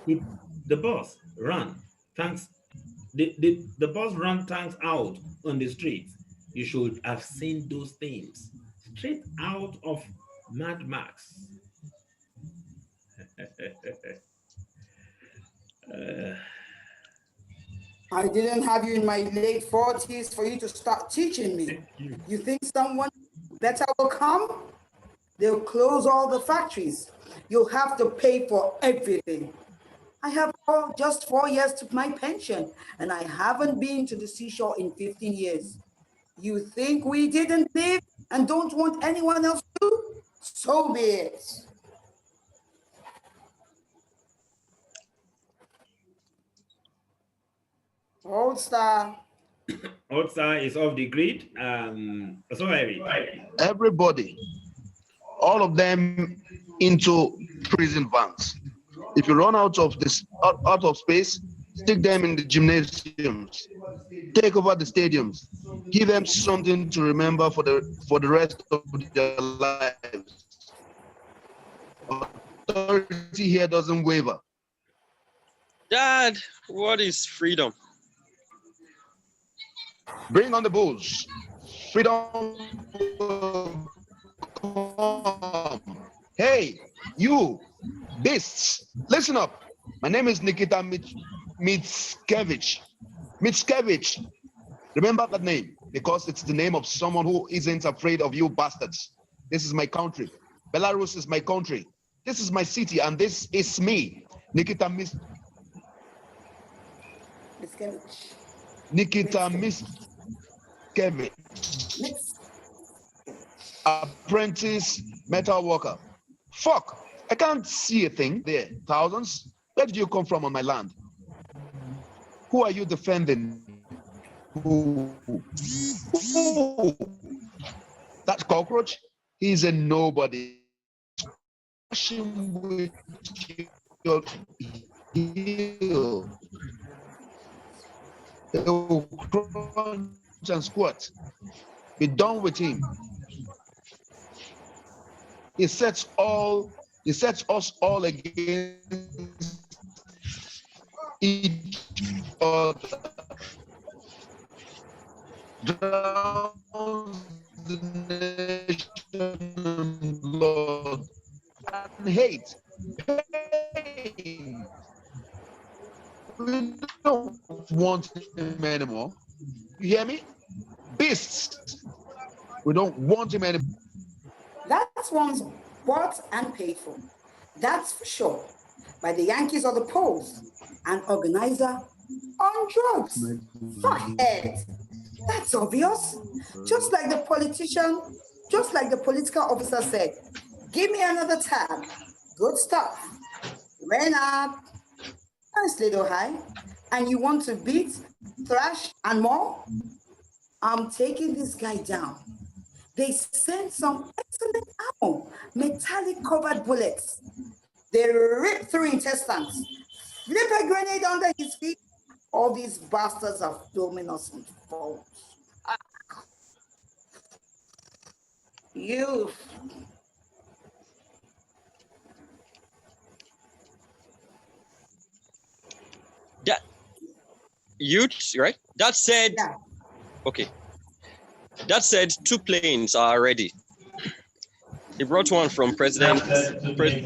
The boss ran tanks. The boss ran tanks out on the streets. You should have seen those things. Straight out of Mad Max. I didn't have you in my late 40s for you to start teaching me. You think someone better will come? They'll close all the factories. You'll have to pay for everything. I have just 4 years to my pension, and I haven't been to the seashore in 15 years. You think we didn't live and don't want anyone else to? So be it. Old Star. Old Star is off the grid. Sorry. Everybody, all of them into prison vans. If you run out of space, stick them in the gymnasiums. Take over the stadiums. Give them something to remember for the rest of their lives. Authority here doesn't waver. Dad, what is freedom? Bring on the bulls. Freedom. Come. Hey, you beasts, listen up. My name is Nikita Mickiewicz. Mickiewicz. Remember that name because it's the name of someone who isn't afraid of you bastards. This is my country. Belarus is my country. This is my city, and this is me, Nikita Mickiewicz. Apprentice metal worker. Fuck, I can't see a thing there. Thousands? Where did you come from on my land? Who are you defending? Who? That cockroach? He's a nobody. With your heel. Crunch and squat. Be done with him. He sets us all against each other. Drowns the nation in blood and hate, pain. We don't want him anymore. You hear me? Beasts. We don't want him anymore. That's one's bought and paid for. That's for sure. By the Yankees or the Poles. An organizer on drugs. Fuckhead. That's obvious. Just like the political officer said, give me another tab. Good stuff. Renard. Nice little high. And you want to beat, thrash, and more? I'm taking this guy down. They sent some excellent ammo, metallic covered bullets. They rip through intestines, flip a grenade under his feet. All these bastards are filming us on phones. You. That youth, right? That said, yeah. Okay. That said, 2 planes are ready. He brought one from President. Okay.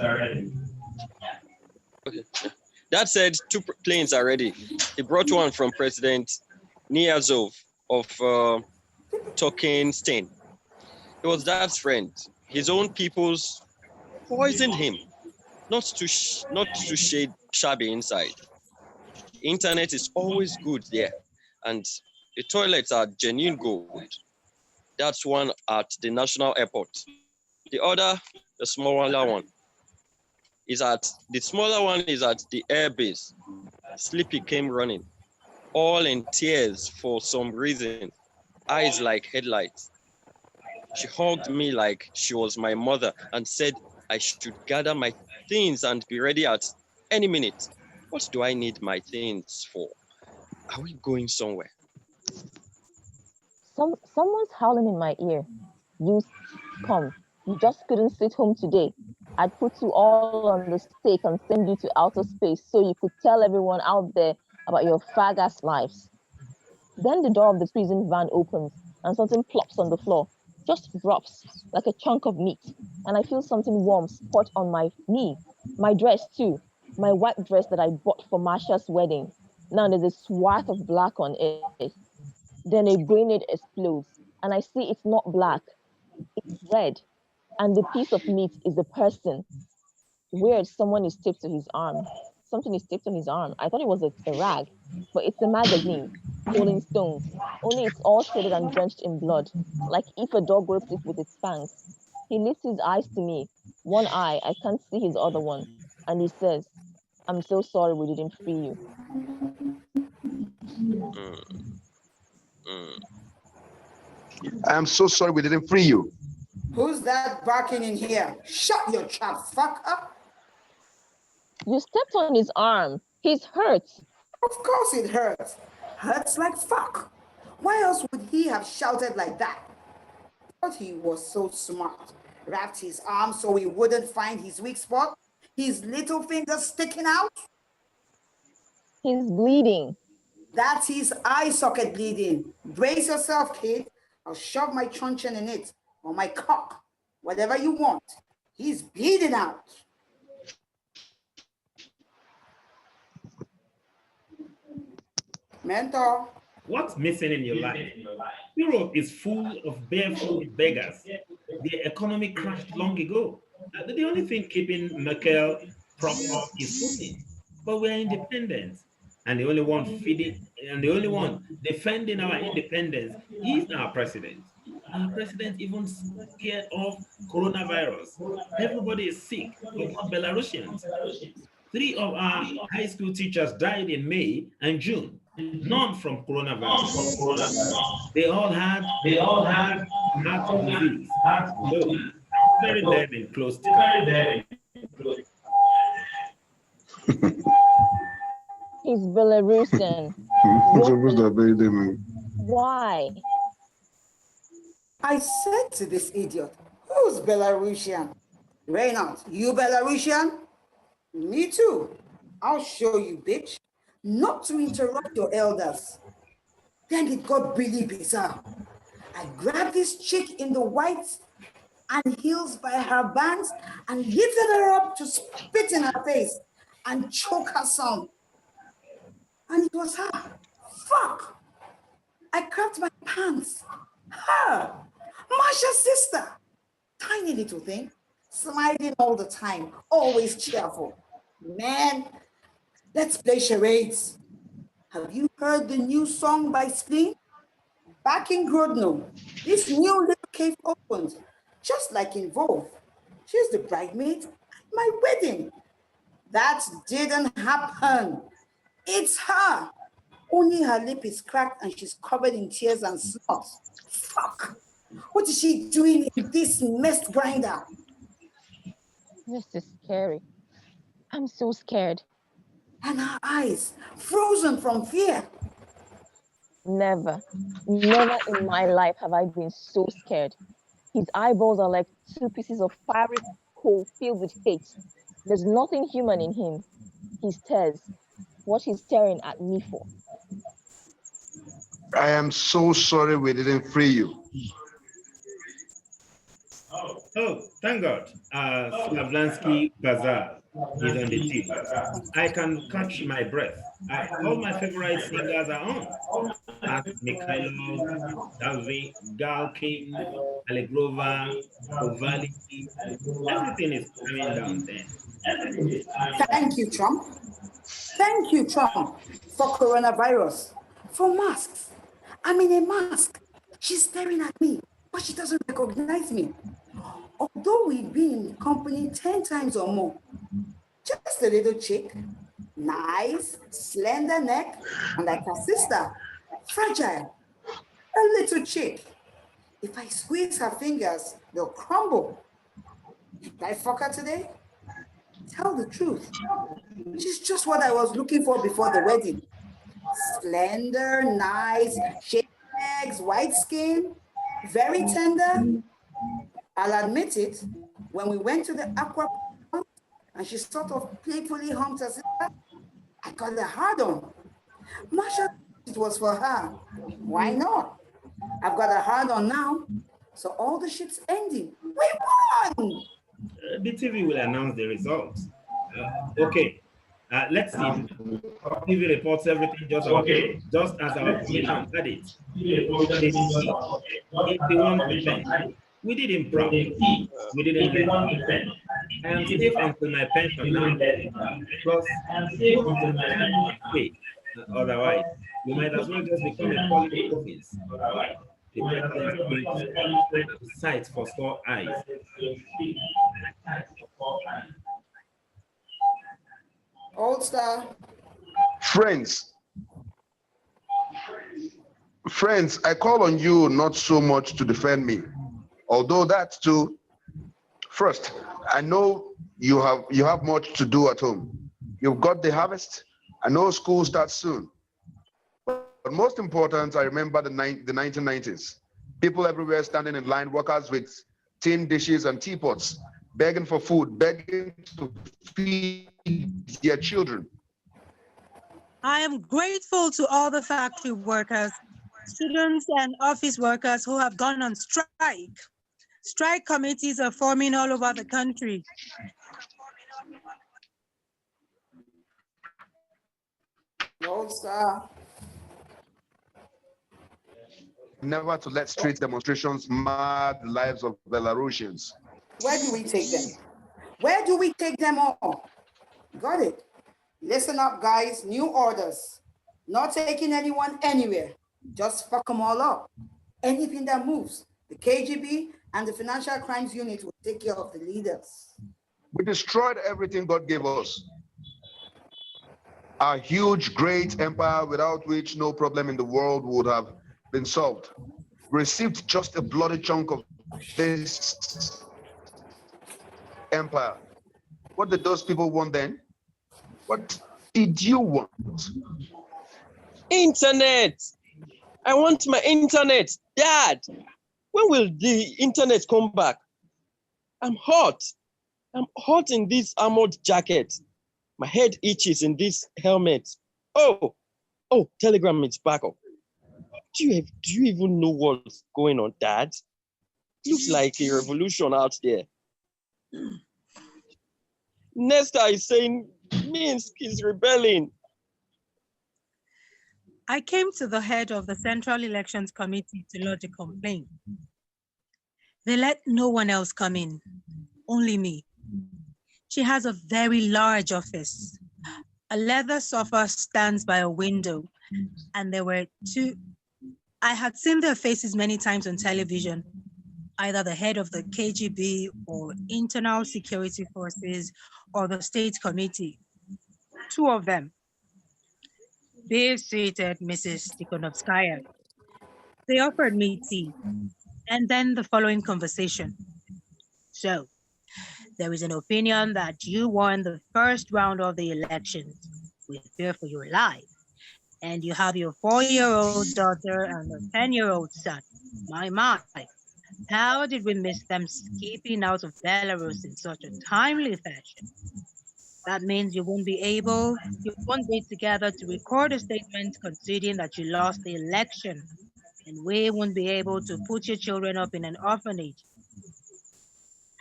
That said, 2 planes are ready. He brought one from President Niazov of Turkmenistan. He was Dad's friend. His own peoples poisoned him, not to shade shabby inside. Internet is always good there, and the toilets are genuine gold. That's one at the national airport. The other, the smaller one, is at the air base. Sleepy came running, all in tears for some reason, eyes like headlights. She hugged me like she was my mother and said I should gather my things and be ready at any minute. What do I need my things for? Are we going somewhere? Someone's howling in my ear. You come. You just couldn't sit home today. I'd put you all on the stake and send you to outer space so you could tell everyone out there about your fag-ass lives. Then the door of the prison van opens and something plops on the floor. Just drops like a chunk of meat. And I feel something warm spot on my knee. My dress too. My white dress that I bought for Marsha's wedding. Now there's a swath of black on it. Then a grenade explodes, and I see it's not black, it's red, and the piece of meat is the person. Weird, someone is taped to his arm. Something is taped to his arm. I thought it was a rag, but it's a magazine, Rolling Stones. Only it's all shredded and drenched in blood, like if a dog rips it with its fangs. He lifts his eyes to me, one eye, I can't see his other one, and he says, I'm so sorry we didn't free you. I'm so sorry we didn't free you. Who's that barking in here? Shut your trap, fuck up. You stepped on his arm. He's hurt. Of course it hurts. Hurts like fuck. Why else would he have shouted like that? Thought he was so smart. Wrapped his arm so he wouldn't find his weak spot. His little finger sticking out. He's bleeding. That's his eye socket bleeding. Brace yourself, kid. I'll shove my truncheon in it, or my cock, whatever you want. He's bleeding out. Mentor. What's missing in your life? Europe is full of barefoot beggars. The economy crashed long ago. The only thing keeping Merkel propped up is Putin. But we're independent. And the only one defending our independence is our president. Our president even scared of coronavirus. Everybody is sick, but not Belarusians. 3 of our high school teachers died in May and June. None from coronavirus. They all had heart disease. Very dead and close to death. He's Belarusian. Why? I said to this idiot, who's Belarusian? Reynolds, you Belarusian? Me too. I'll show you, bitch. Not to interrupt your elders. Then it got really bizarre. I grabbed this chick in the white and heels by her bands and lifted her up to spit in her face and choke her son. And it was her. Fuck! I crapped my pants. Her! Marsha's sister! Tiny little thing, smiling all the time, always cheerful. Man, let's play charades. Have you heard the new song by Spleen? Back in Grodno, this new little cave opened, just like in Vogue. She's the bridesmaid at my wedding. That didn't happen. It's her. Only her lip is cracked and she's covered in tears and snot. Fuck. What is she doing in this mess grinder? This is scary. I'm so scared. And her eyes, frozen from fear. Never in my life have I been so scared. His eyeballs are like two pieces of fiery coal filled with hate. There's nothing human in him. He stares. What he's staring at me for. I am so sorry we didn't free you. Oh, thank God. Slavlansky Bazaar is on the tip. I can catch my breath. All my favorite singers are on. Mikhailov, Davi, Galkin, Allegrova, Ovali. Everything is coming down there. Thank you, Trump. Thank you, Trump, for coronavirus, for masks. I'm in a mask. She's staring at me, but she doesn't recognize me. Although we've been in company 10 times or more. Just a little chick, nice, slender neck, and like her sister, fragile, a little chick. If I squeeze her fingers, they'll crumble. Did I fuck her today? Tell the truth. She's just what I was looking for before the wedding. Slender, nice, shaved legs, white skin, very tender. I'll admit it, when we went to the aqua and she sort of playfully humped her sister, I got a hard on. Marsha, it was for her. Why not? I've got a hard on now, so all the shit's ending. We won! The TV will announce the results. Okay, let's see. TV reports everything just as our commission had it. 81%. We didn't proud. We didn't get it. I am safe until my pension now. Plus, otherwise, we might as well just become a political office. The president sight for sore eyes. Old star. Friends, I call on you not so much to defend me, although that too. First, I know you have much to do at home. You've got the harvest. I know school starts soon. But most important, I remember the 1990s. People everywhere standing in line, workers with tin dishes and teapots, begging for food, begging to feed their children. I am grateful to all the factory workers, students, and office workers who have gone on strike. Strike committees are forming all over the country. Old star. Never to let street demonstrations mar the lives of Belarusians. Where do we take them? Where do we take them all? Got it. Listen up, guys. New orders. Not taking anyone anywhere. Just fuck them all up. Anything that moves, the KGB and the Financial Crimes Unit will take care of the leaders. We destroyed everything God gave us. A huge, great empire without which no problem in the world would have been solved. We received just a bloody chunk of this empire. What did those people want then? What did you want? Internet! I want my internet, Dad! When will the internet come back? I'm hot. I'm hot in this armored jacket. My head itches in this helmet. Oh, Telegram is back up. Do you even know what's going on, Dad? Looks like a revolution out there. Nesta is saying Minsk is rebelling. I came to the head of the Central Elections Committee to lodge a complaint. They let no one else come in, only me. She has a very large office. A leather sofa stands by a window, and there were two. I had seen their faces many times on television, either the head of the KGB or Internal Security Forces or the State Committee. Two of them. Be seated, Mrs. Tikhonovskaya. They offered me tea, and then the following conversation. So, there is an opinion that you won the first round of the elections with fear for your life, and you have your 4-year-old daughter and a 10-year-old son. My, how did we miss them skipping out of Belarus in such a timely fashion? That means you won't be together to record a statement conceding that you lost the election, and we won't be able to put your children up in an orphanage.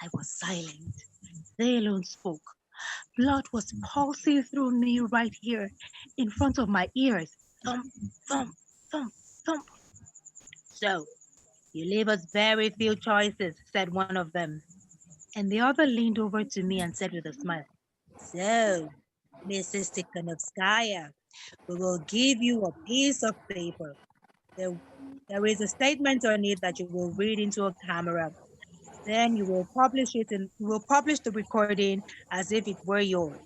I was silent. They alone spoke. Blood was pulsing through me right here in front of my ears. Thump, thump, thump, thump. So, you leave us very few choices, said one of them. And the other leaned over to me and said with a smile, so, Mrs. Tikhonovskaya, we will give you a piece of paper. There is a statement on it that you will read into a camera. Then you will publish it and you will publish the recording as if it were yours.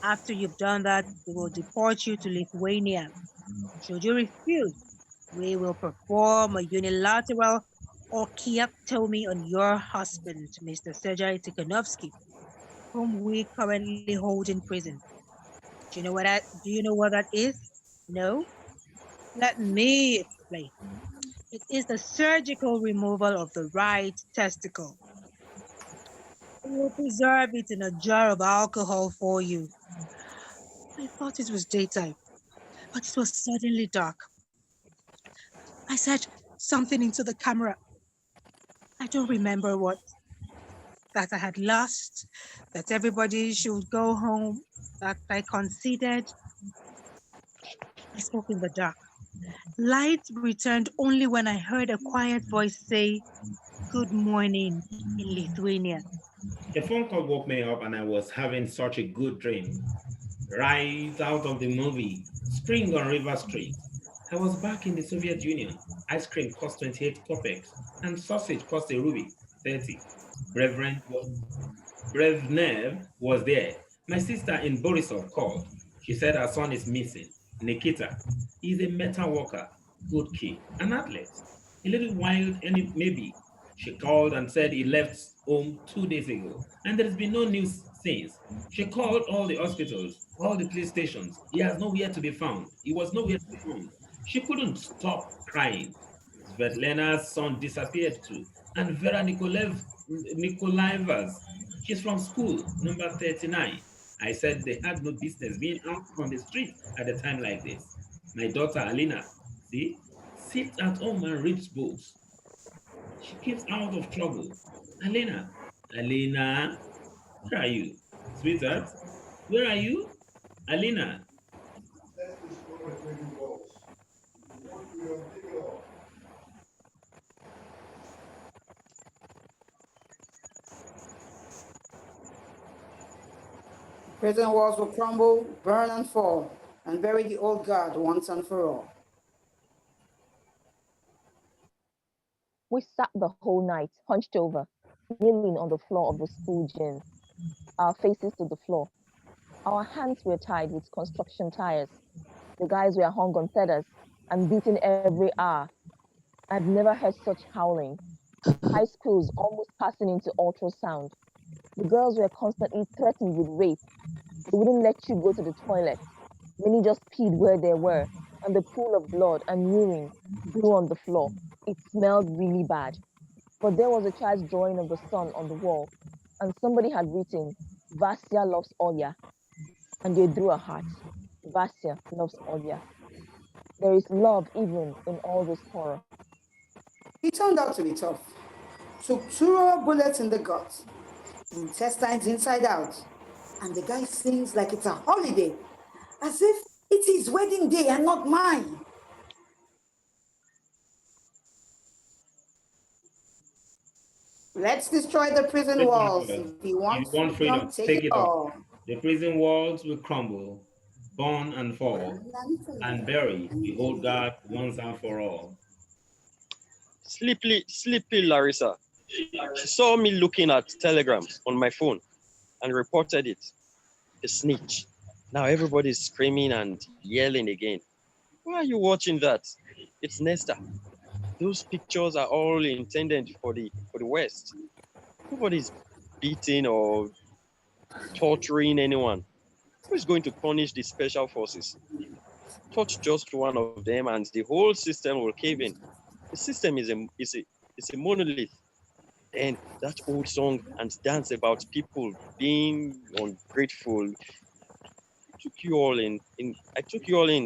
After you've done that, we will deport you to Lithuania. Should you refuse, we will perform a unilateral orchiectomy on your husband, Mr. Sergei Tikhonovsky, whom we currently hold in prison. Do you know what that is? No? Let me explain. It is the surgical removal of the right testicle. We will preserve it in a jar of alcohol for you. I thought it was daytime, but it was suddenly dark. I said something into the camera. I don't remember what. That I had lost, that everybody should go home, that I conceded. I spoke in the dark. Light returned only when I heard a quiet voice say, "Good morning" in Lithuania. The phone call woke me up and I was having such a good dream. Right out of the movie, Spring on River Street. I was back in the Soviet Union. Ice cream cost 28 kopecks and sausage cost a ruby, 30. Brezhnev was there. My sister in Borisov called. She said her son is missing. Nikita. He's a metal worker, good kid, an athlete. A little wild, maybe. She called and said he left home 2 days ago, and there's been no news since. She called all the hospitals, all the police stations. He has nowhere to be found. He was nowhere to be found. She couldn't stop crying. Svetlena's son disappeared too, and Vera Nikolaeva's. She's from school, number 39. I said they had no business being out on the street at a time like this. My daughter, Alina, see, sits at home and reads books. She keeps out of trouble. Alina, where are you? Sweetheart, where are you? Alina. Prison walls will crumble, burn and fall, and bury the old guard once and for all. We sat the whole night, hunched over, kneeling on the floor of the school gym, our faces to the floor. Our hands were tied with construction tires. The guys were hung on feathers and beaten every hour. I've never heard such howling. High schools almost passing into ultrasound. The girls were constantly threatened with rape. They wouldn't let you go to the toilet. Many just peed where they were, and the pool of blood and urine grew on the floor. It smelled really bad. But there was a child's drawing of the sun on the wall, and somebody had written, Vasya loves Olya, and they drew a heart. Vasya loves Olya. There is love even in all this horror. He turned out to be tough. Took 2 bullets in the gut, intestines inside out, and the guy sings like it's a holiday, as if it's his wedding day and not mine. Let's destroy the prison walls. If you want freedom, take it all. The prison walls will crumble, burn and fall, and bury the old guard once and for all. Sleepy Larissa. She saw me looking at telegrams on my phone and reported it. A snitch. Now everybody's screaming and yelling again. Why are you watching that? It's Nesta. Those pictures are all intended for the West. Nobody's beating or torturing anyone. Who is going to punish the special forces? Touch just one of them and the whole system will cave in. The system is a monolith. And that old song and dance about people being ungrateful. I took you all in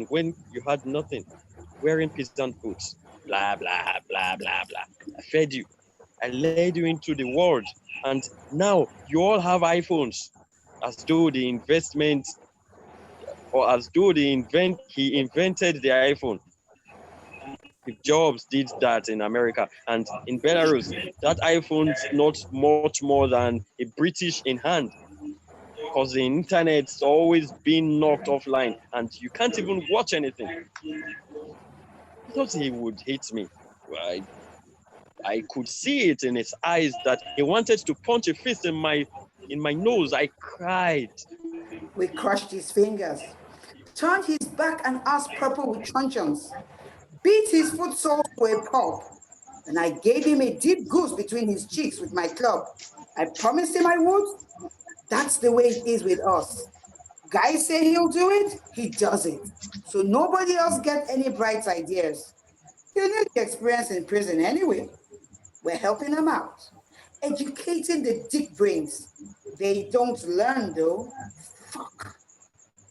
when you had nothing, wearing peasant boots. Blah, blah, blah, blah, blah. I fed you. I led you into the world. And now you all have iPhones, as though the investment, or as though he invented the iPhone. If Jobs did that in America and in Belarus, that iPhone's not much more than a British in hand, because the internet's always been knocked offline and you can't even watch anything. I thought he would hate me. I could see it in his eyes that he wanted to punch a fist in my nose. I cried. We crushed his fingers, turned his back and ass purple with truncheons, beat his foot soles to a pulp, and I gave him a deep goose between his cheeks with my club. I promised him I would. That's the way it is with us. Guys say he'll do it, he does it. So nobody else gets any bright ideas. You need the experience in prison anyway. We're helping them out, educating the dick brains. They don't learn though. Fuck.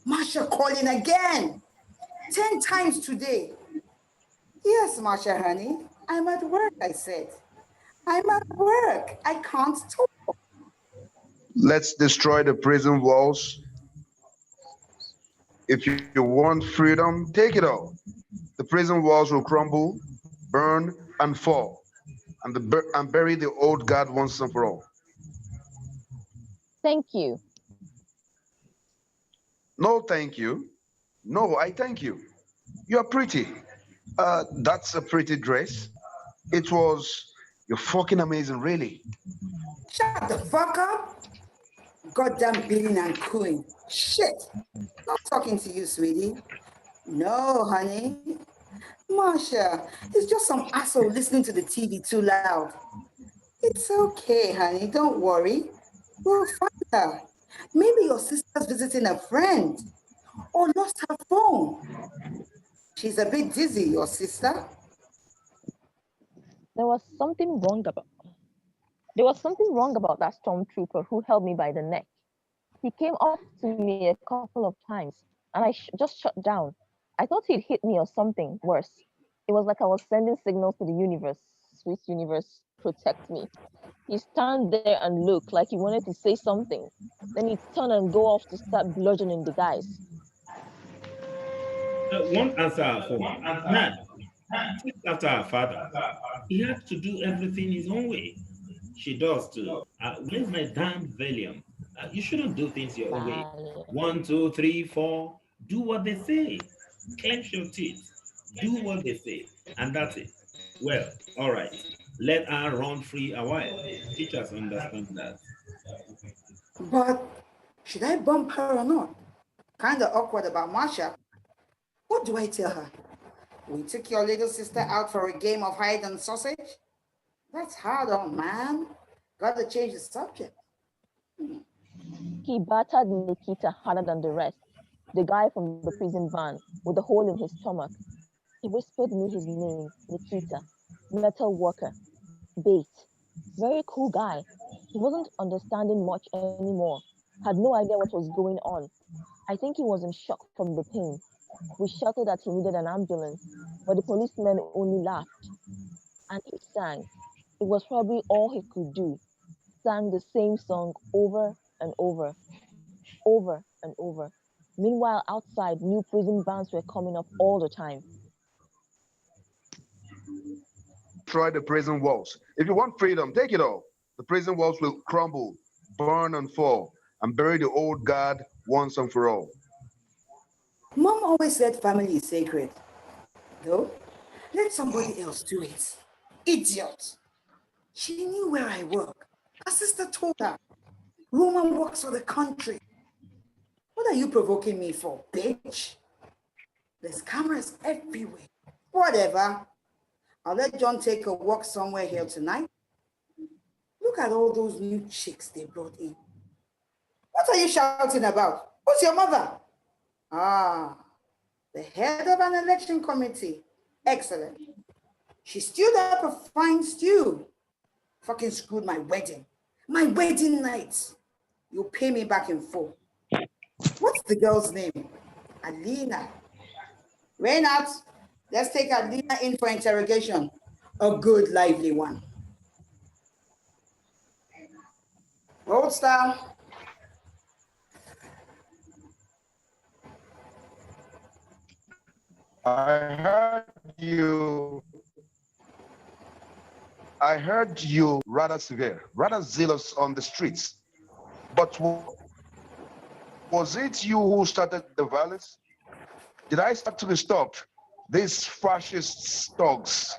Masha calling again. 10 times today. Yes, Masha, honey. I'm at work, I said. I'm at work. I can't talk. Let's destroy the prison walls. If you want freedom, take it all. The prison walls will crumble, burn, and fall, and bury the old guard once and for all. Thank you. No, thank you. No, I thank you. You're pretty. That's a pretty dress. You're fucking amazing, really. Shut the fuck up. Goddamn billing and cooing. Shit. Not talking to you, sweetie. No, honey. Masha, it's just some asshole listening to the TV too loud. It's okay, honey. Don't worry. We'll find her. Maybe your sister's visiting a friend or lost her phone. She's a bit dizzy, your sister. There was something wrong about that stormtrooper who held me by the neck. He came up to me a couple of times, and I just shut down. I thought he'd hit me or something worse. It was like I was sending signals to the universe. Sweet universe, protect me. He'd stand there and look like he wanted to say something. Then he'd turn and go off to start bludgeoning the guys. One answer for man. After her father, he had to do everything his own way. She does too. Where's my damn Valium? You shouldn't do things your own way. 1, 2, 3, 4. Do what they say. Clench your teeth. Do what they say. And that's it. Well, all right. Let her run free a while. Teachers understand that. But should I bump her or not? Kind of awkward about Masha. What do I tell her? We took your little sister out for a game of hide and sausage? That's hard on, man. Gotta change the subject. He battered Nikita harder than the rest, the guy from the prison van with the hole in his stomach. He whispered me his name, Nikita, metal worker, bait. Very cool guy. He wasn't understanding much anymore, had no idea what was going on. I think he was in shock from the pain. We shouted that he needed an ambulance, but the policemen only laughed. And he sang. It was probably all he could do. Sang the same song over and over, over and over. Meanwhile, outside, new prison vans were coming up all the time. Destroy the prison walls. If you want freedom, take it all. The prison walls will crumble, burn and fall, and bury the old guard once and for all. Mom always said family is sacred. Though, let somebody else do it. Idiot. She knew where I work. Her sister told her. Roman works for the country. What are you provoking me for, bitch? There's cameras everywhere. Whatever. I'll let John take a walk somewhere here tonight. Look at all those new chicks they brought in. What are you shouting about? Who's your mother? Ah, the head of an election committee. Excellent. She stewed up a fine stew. Fucking screwed my wedding. My wedding night. You'll pay me back in full. What's the girl's name? Alina. Reynard, let's take Alina in for interrogation. A good, lively one. Roll style. I heard you rather severe, rather zealous on the streets. But was it you who started the violence? Did I start to be stopped? These fascist thugs,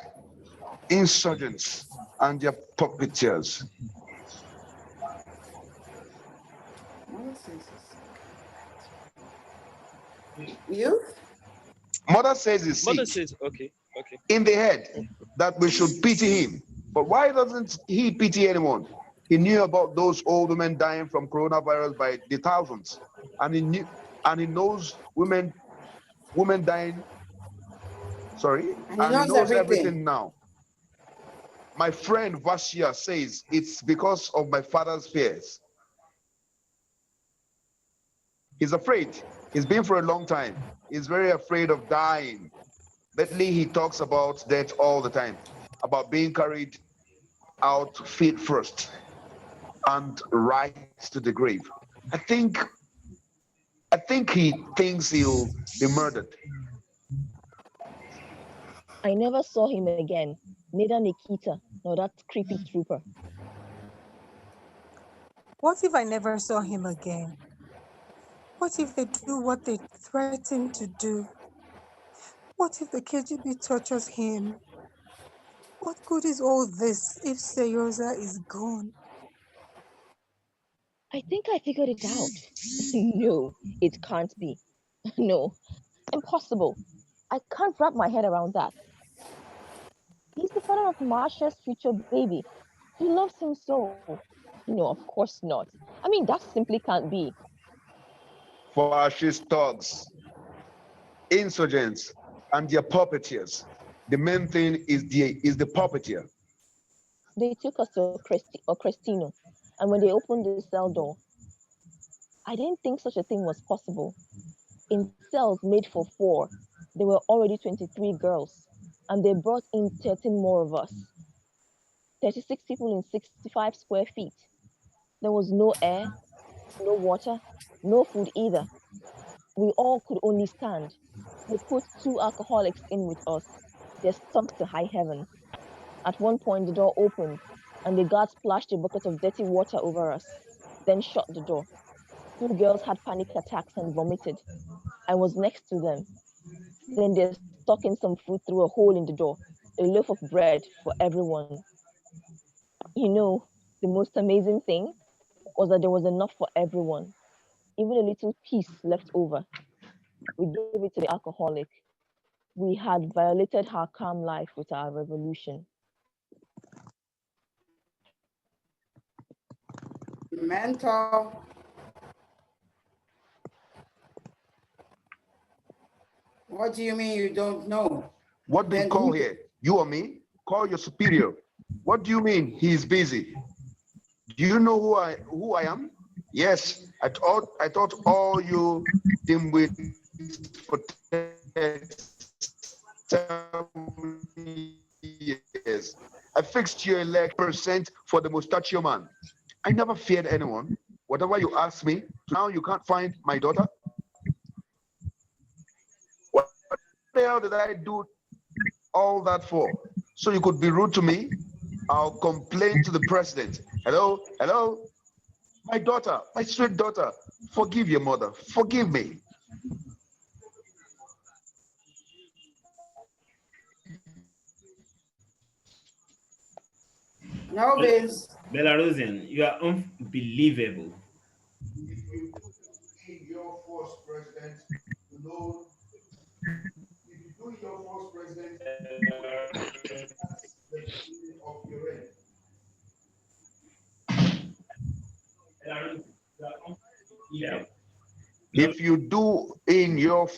insurgents, and their puppeteers. You? Mother says it's Mother sick says, okay. in the head that we should pity him. But why doesn't he pity anyone? He knew about those old women dying from coronavirus by the thousands. And he knows women dying, and he knows everything now. My friend Vasia says it's because of my father's fears. He's afraid. He's been for a long time. He's very afraid of dying. Lately, he talks about death all the time, about being carried out feet first and right to the grave. I think he thinks he'll be murdered. I never saw him again, neither Nikita nor that creepy trooper. What if I never saw him again? What if they do what they threatened to do? What if the KGB tortures him? What good is all this if Seyoza is gone? I think I figured it out. No, it can't be. No, impossible. I can't wrap my head around that. He's the father of Marsha's future baby. He loves him so. No, of course not. I mean, that simply can't be. Fascist thugs, insurgents, and their puppeteers. The main thing is the puppeteer. They took us to Crestino, and when they opened the cell door, I didn't think such a thing was possible. In cells made for 4, there were already 23 girls, and they brought in 13 more of us. 36 people in 65 square feet. There was no air, no water, no food either. We all could only stand. They put 2 alcoholics in with us. They stunk to high heaven. At one point, the door opened, and the guard splashed a bucket of dirty water over us, then shut the door. 2 girls had panic attacks and vomited. I was next to them. Then they stuck in some food through a hole in the door, a loaf of bread for everyone. You know, the most amazing thing was that there was enough for everyone, even a little piece left over. We gave it to the alcoholic. We had violated her calm life with our revolution. Mentor. What do you mean you don't know? What do you call here? You or me? Call your superior. What do you mean he's busy? Do you know who I am? Yes, I thought all you dimwits for 7 years. I fixed your leg % for the mustachio man. I never feared anyone. Whatever you ask me, now you can't find my daughter. What the hell did I do all that for? So you could be rude to me? I'll complain to the president. Hello, hello? My daughter, my sweet daughter, forgive your mother, forgive me. No, Biz. Belarusian, you are unbelievable. Yeah. If you do in your,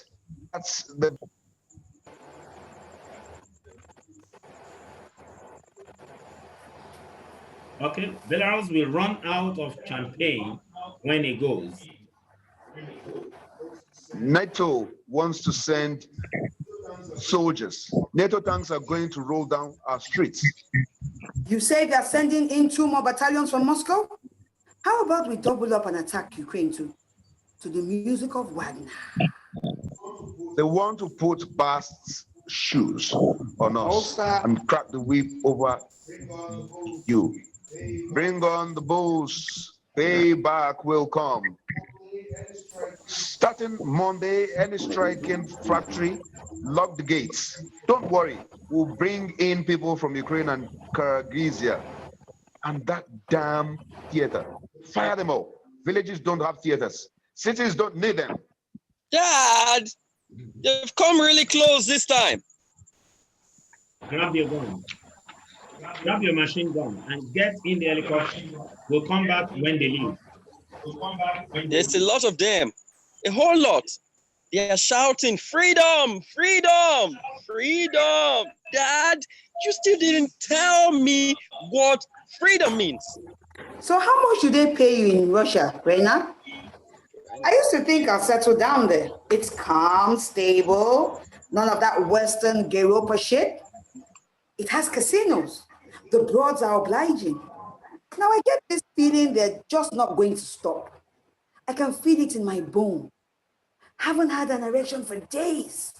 that's the. Okay, Belarus will run out of champagne when it goes. NATO wants to send soldiers. NATO tanks are going to roll down our streets. You say they're sending in 2 more battalions from Moscow? How about we double up and attack Ukraine to the music of Wagner? They want to put Bast's shoes on us and crack the whip over you. Bring on the bulls. Payback will come. Starting Monday, any striking factory, lock the gates. Don't worry, we'll bring in people from Ukraine and Kyrgyzia. And that damn theater, fire them all. Villages don't have theaters. Cities don't need them. Dad, you've come really close this time. Grab your gun. Grab your machine gun and get in the helicopter. We'll come back when they leave. There's a lot of them, a whole lot. They are shouting, freedom, freedom, freedom. Dad, you still didn't tell me what freedom means. So how much do they pay you in Russia, Reina? I used to think I'll settle down there. It's calm, stable, none of that Western Europa shit. It has casinos. The broads are obliging. Now I get this feeling they're just not going to stop. I can feel it in my bone. Haven't had an erection for days.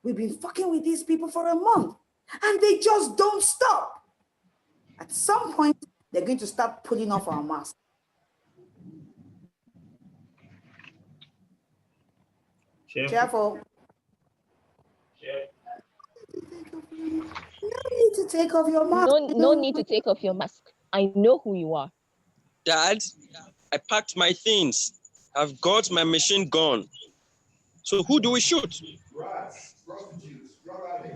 We've been fucking with these people for a month and they just don't stop. At some point, they're going to start pulling off our masks. Careful. No need to take off your mask. No need to take off your mask. I know who you are. Dad, I packed my things. I've got my machine gun. So who do we shoot?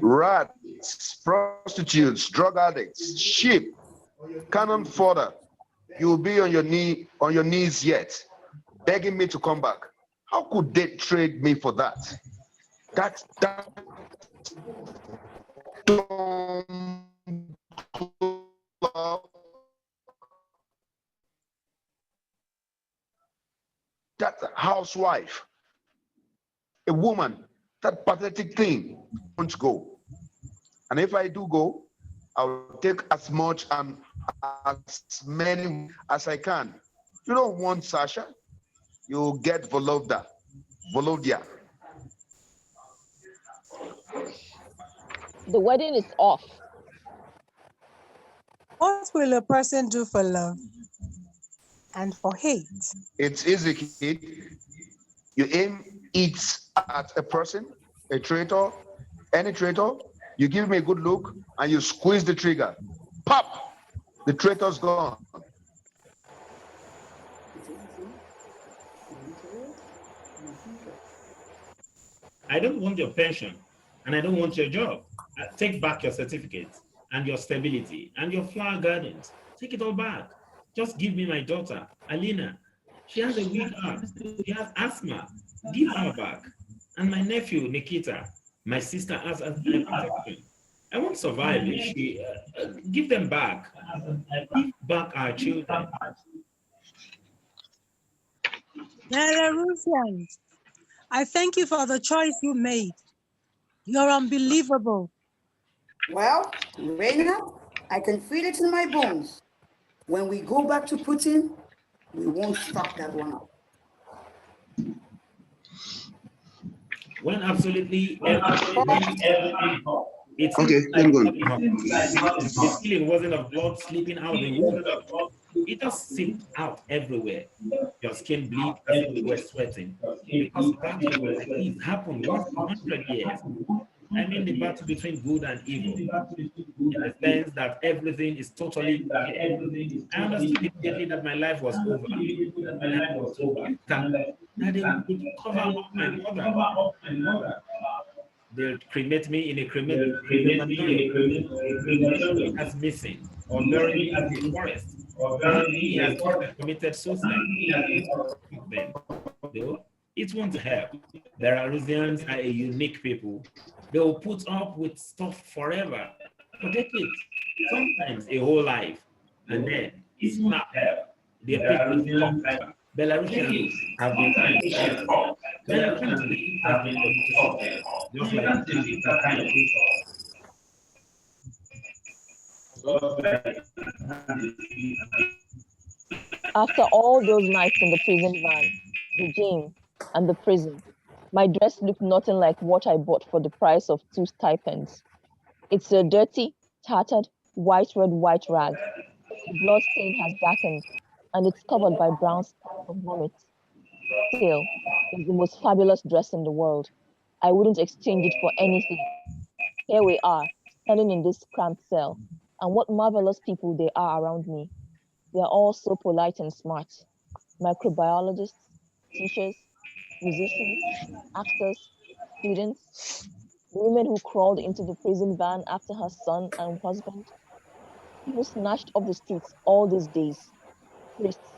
Rats, prostitutes, drug addicts, sheep, cannon fodder. You'll be on your knees yet, begging me to come back. How could they trade me for that? That housewife, a woman, that pathetic thing won't go. And if I do go, I'll take as much and as many as I can. You don't want Sasha, you'll get Volodya. The wedding is off. What will a person do for love and for hate? It's easy, kid. You aim it at a person, a traitor, any traitor, you give me a good look and you squeeze the trigger. Pop! The traitor's gone. I don't want your pension and I don't want your job. Take back your certificate and your stability and your flower gardens. Take it all back. Just give me my daughter, Alina. She has a weak heart. She has asthma. Give her back. And my nephew, Nikita. My sister has asthma protection. I won't survive it. Give them back. Give back our children. Belarusians, I thank you for the choice you made. You're unbelievable. Well, Reina, I can feel it in my bones. When we go back to Putin, we won't stop that one up. When absolutely everything it's Okay, like I'm going. the feeling wasn't of blood sleeping out the wound. It just seeped out everywhere. Your skin bleed as if you were sweating. Because battles like these happen once in 100 years. I mean the battle between good and evil, in the sense that everything is totally clear. I understood immediately that my life was over. And to enter, that they would cover up my mother. They'll cremate me in a crematorium, as missing, or bury me in the forest, bury me as if I committed suicide. Then, though, it won't help. Belarusians are a unique people. They will put up with stuff forever, for decades, sometimes a whole life, and then it's not help. They pick the top. Belarusians have been militantly have been executed, just like that kind of people. After all those nights in the prison van, the gym, and the prison, my dress looked nothing like what I bought for the price of 2 stipends. It's a dirty, tattered, white rag. The blood stain has darkened, and it's covered by brown spots of vomit. Still, it's the most fabulous dress in the world. I wouldn't exchange it for anything. Here we are, standing in this cramped cell, and what marvelous people they are around me. They're all so polite and smart. Microbiologists, teachers, musicians, actors, students, the women who crawled into the prison van after her son and husband, people snatched off the streets all these days, priests,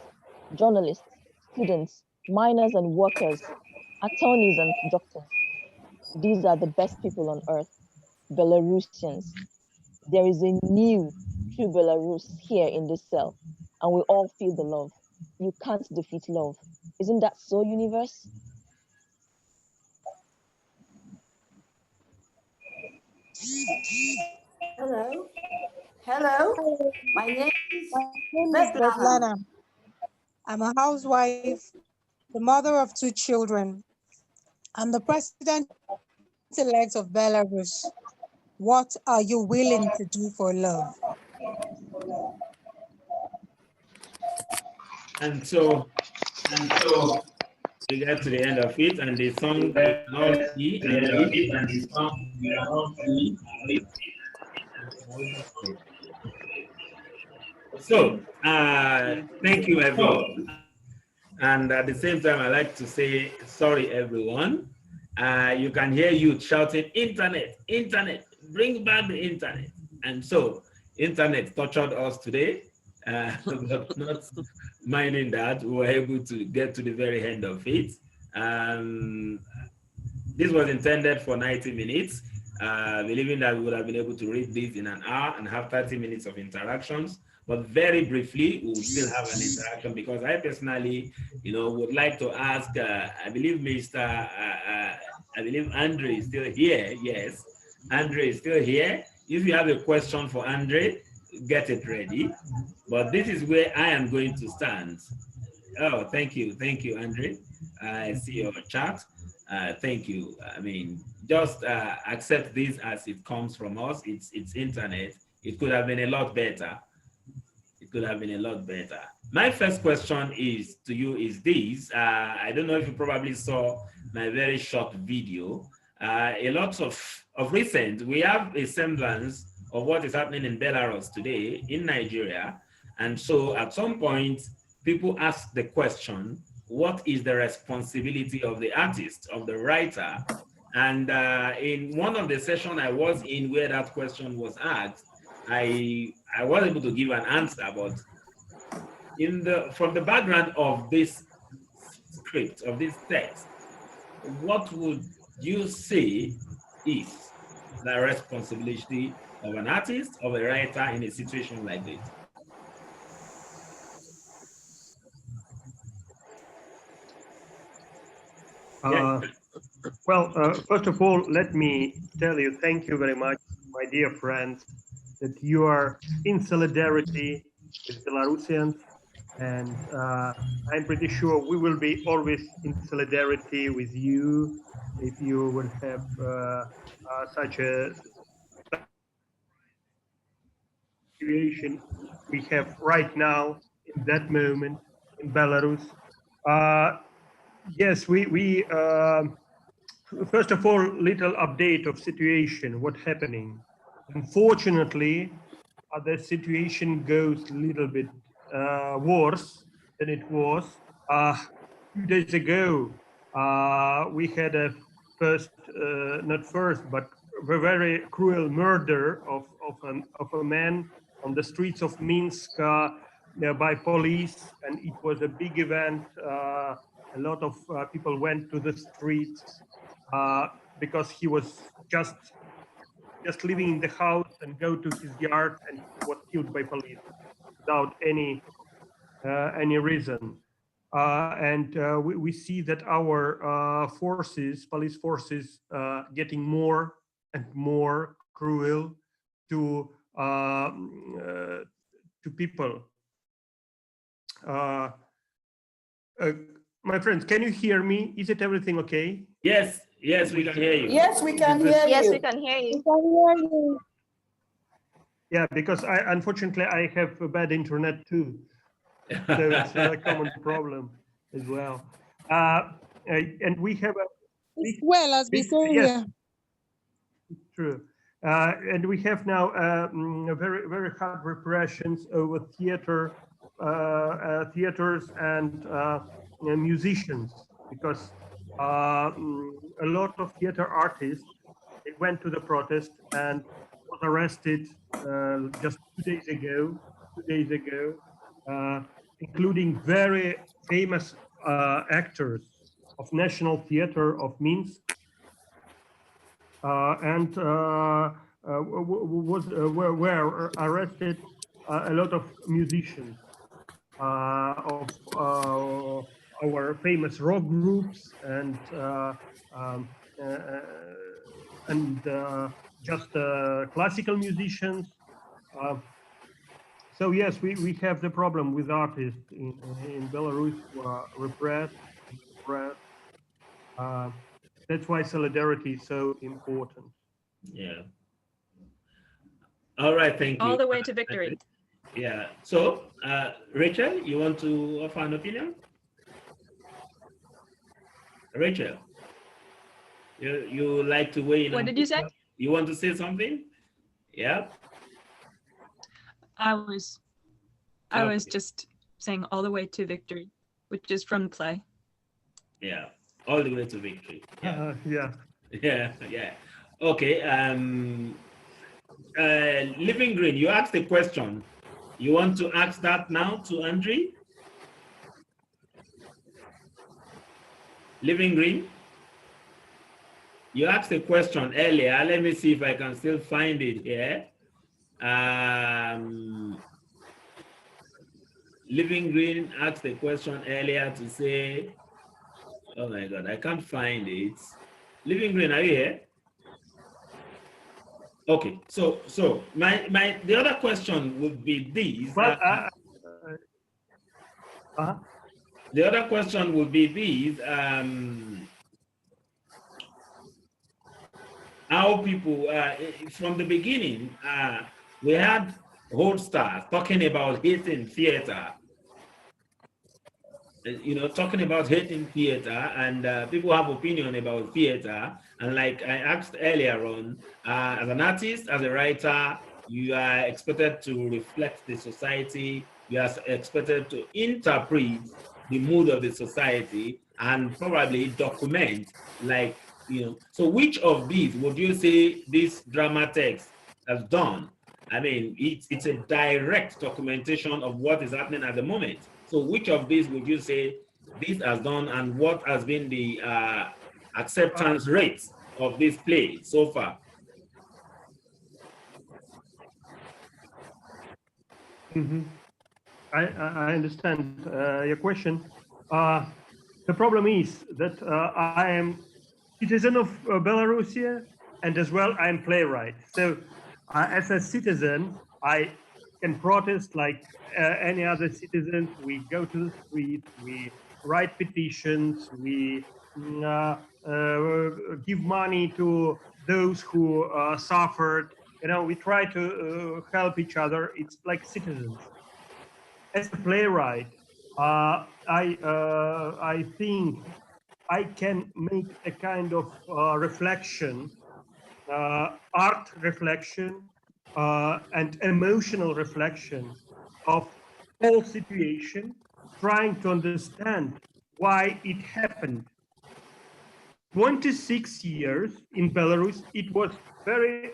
journalists, students, miners and workers, attorneys and doctors. These are the best people on earth, Belarusians. There is a new, true Belarus here in this cell, and we all feel the love. You can't defeat love. Isn't that so, universe? Hello. Hello. My name is Svetlana. I'm a housewife, the mother of 2 children. I'm the president-elect of Belarus. What are you willing to do for love? And so we get to the end of it, and the song not see, and the song we are not see. So, thank you, everyone. And at the same time, I like to say sorry, everyone. You can hear youth shouting, internet, internet, bring back the internet. And so, internet tortured us today, but not minding that, we were able to get to the very end of it. This was intended for 90 minutes, believing that we would have been able to read this in an hour and have 30 minutes of interactions. But very briefly, we will still have an interaction, because I personally, would like to ask, I believe I believe Adrei is still here. Yes, Adrei is still here. If you have a question for Adrei, get it ready. But this is where I am going to stand. Oh, thank you, Adrei. I see your chat. Thank you. I mean, just accept this as it comes from us. It's internet. It could have been a lot better. It could have been a lot better. My first question is to you is this. I don't know if you probably saw my very short video. A lot of recent, we have a semblance of what is happening in Belarus today, in Nigeria. And so at some point, people ask the question, what is the responsibility of the artist, of the writer? And in one of the sessions I was in where that question was asked, I was able to give an answer, but from the background of this script, of this text, what would you say is the responsibility of an artist, of a writer in a situation like this? Well, first of all, let me tell you, thank you very much, my dear friends, that you are in solidarity with Belarusians, and I'm pretty sure we will be always in solidarity with you if you will have such a situation we have right now in that moment in Belarus. Yes, we first of all, little update of situation, what's happening. Unfortunately, the situation goes a little bit worse than it was. 2 days ago, we had a not first, but a very cruel murder of a man on the streets of Minsk by police, and it was a big event. A lot of people went to the streets because he was just living in the house and go to his yard, and he was killed by police without any reason. And we see that our forces, police forces, getting more and more cruel to people. My friends, can you hear me? Is it everything okay? Yes, yes, we can hear you. Yes, we can hear you. Yes, we can hear you. Yeah, because unfortunately I have a bad internet too, so it's a common problem as well. And we have well as before. Yes, it's true. And we have now very hard repressions over theaters and musicians, because a lot of theater artists, they went to the protest and was arrested just 2 days ago, including very famous actors of National Theater of Minsk, and were arrested a lot of musicians of our famous rock groups and just classical musicians. So yes, we have the problem with artists in Belarus who are repressed. That's why solidarity is so important. Yeah. All right, thank you. All the way to victory. Yeah. So, Rachel, you want to offer an opinion? Rachel, you like to weigh in? What did you say? You want to say something? Yeah. I was just saying all the way to victory, which is from the play. Yeah, all the way to victory. Yeah. Yeah. Yeah. Okay. Living Green, you asked a question. You want to ask that now to Adrei? Living Green, you asked a question earlier. Let me see if I can still find it here. Living Green asked a question earlier to say, oh my God, I can't find it. Living Green, are you here? Okay, so the other question would be this. Well, the other question would be this: how people from the beginning we had Old Stars talking about hating theater. Talking about hating theater, and people have opinion about theater. And like I asked earlier on, as an artist, as a writer, you are expected to reflect the society. You are expected to interpret the mood of the society and probably document, so which of these would you say this drama text has done? I mean, it's a direct documentation of what is happening at the moment. So which of these would you say this has done, and what has been the acceptance rate of this play so far? Mhm. I understand your question. The problem is that I am citizen of Belarus here, and as well I am playwright. So as a citizen, I can protest like any other citizens. We go to the street, we write petitions, we give money to those who suffered. You know, we try to help each other. It's like citizens. As a playwright, I think I can make a kind of reflection, art reflection, and emotional reflection of whole situation, trying to understand why it happened. 26 years in Belarus, it was very,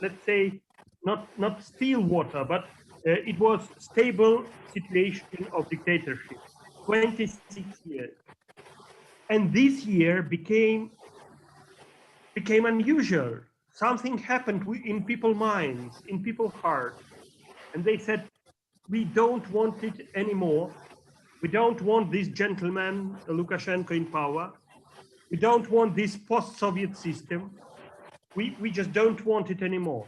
let's say, not still water, but it was stable situation of dictatorship. 26 years. And this year became unusual. Something happened in people's minds, in people's hearts. And they said, we don't want it anymore. We don't want this gentleman, Lukashenko, in power. We don't want this post-Soviet system. We just don't want it anymore.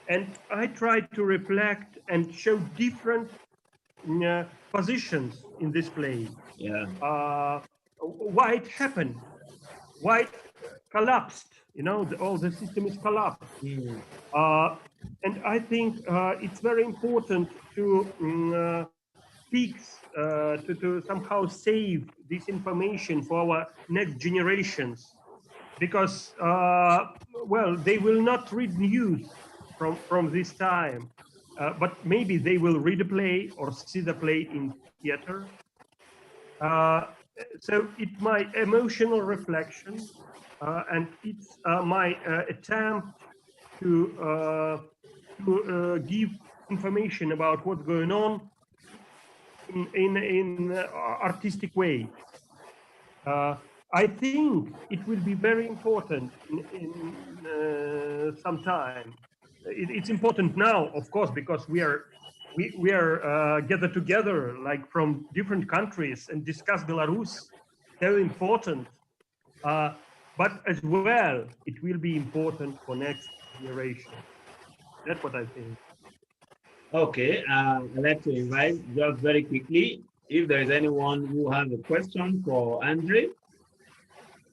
And I tried to reflect and show different positions in this play. Yeah. Why it happened, why it collapsed. You know, all the system is collapsed. And I think it's very important to fix, to somehow save this information for our next generations, because, well, they will not read news from this time, but maybe they will read a play or see the play in theater. So it's my emotional reflection, and it's my attempt to give information about what's going on in artistic way. I think it will be very important in some time. It's important now, of course, because we are gathered together, like from different countries, and discuss Belarus. Very important, but as well, it will be important for next generation. That's what I think. Okay, I'd like to invite just very quickly, if there is anyone who has a question for Adrei,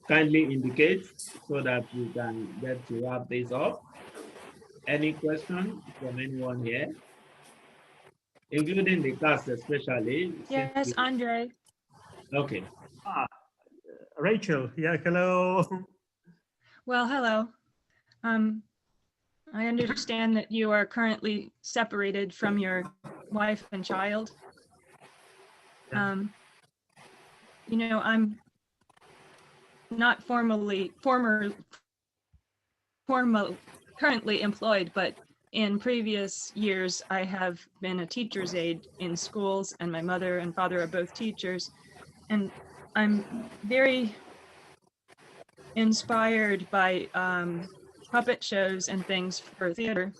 kindly indicate so that we can get to wrap this up. Any question from anyone here? Including the cast especially. Yes, Adrei. Okay. Rachel, yeah, hello. Well, hello. I understand that you are currently separated from your wife and child. You know, I'm not currently employed, but in previous years, I have been a teacher's aide in schools, and my mother and father are both teachers. And I'm very inspired by puppet shows and things for theater,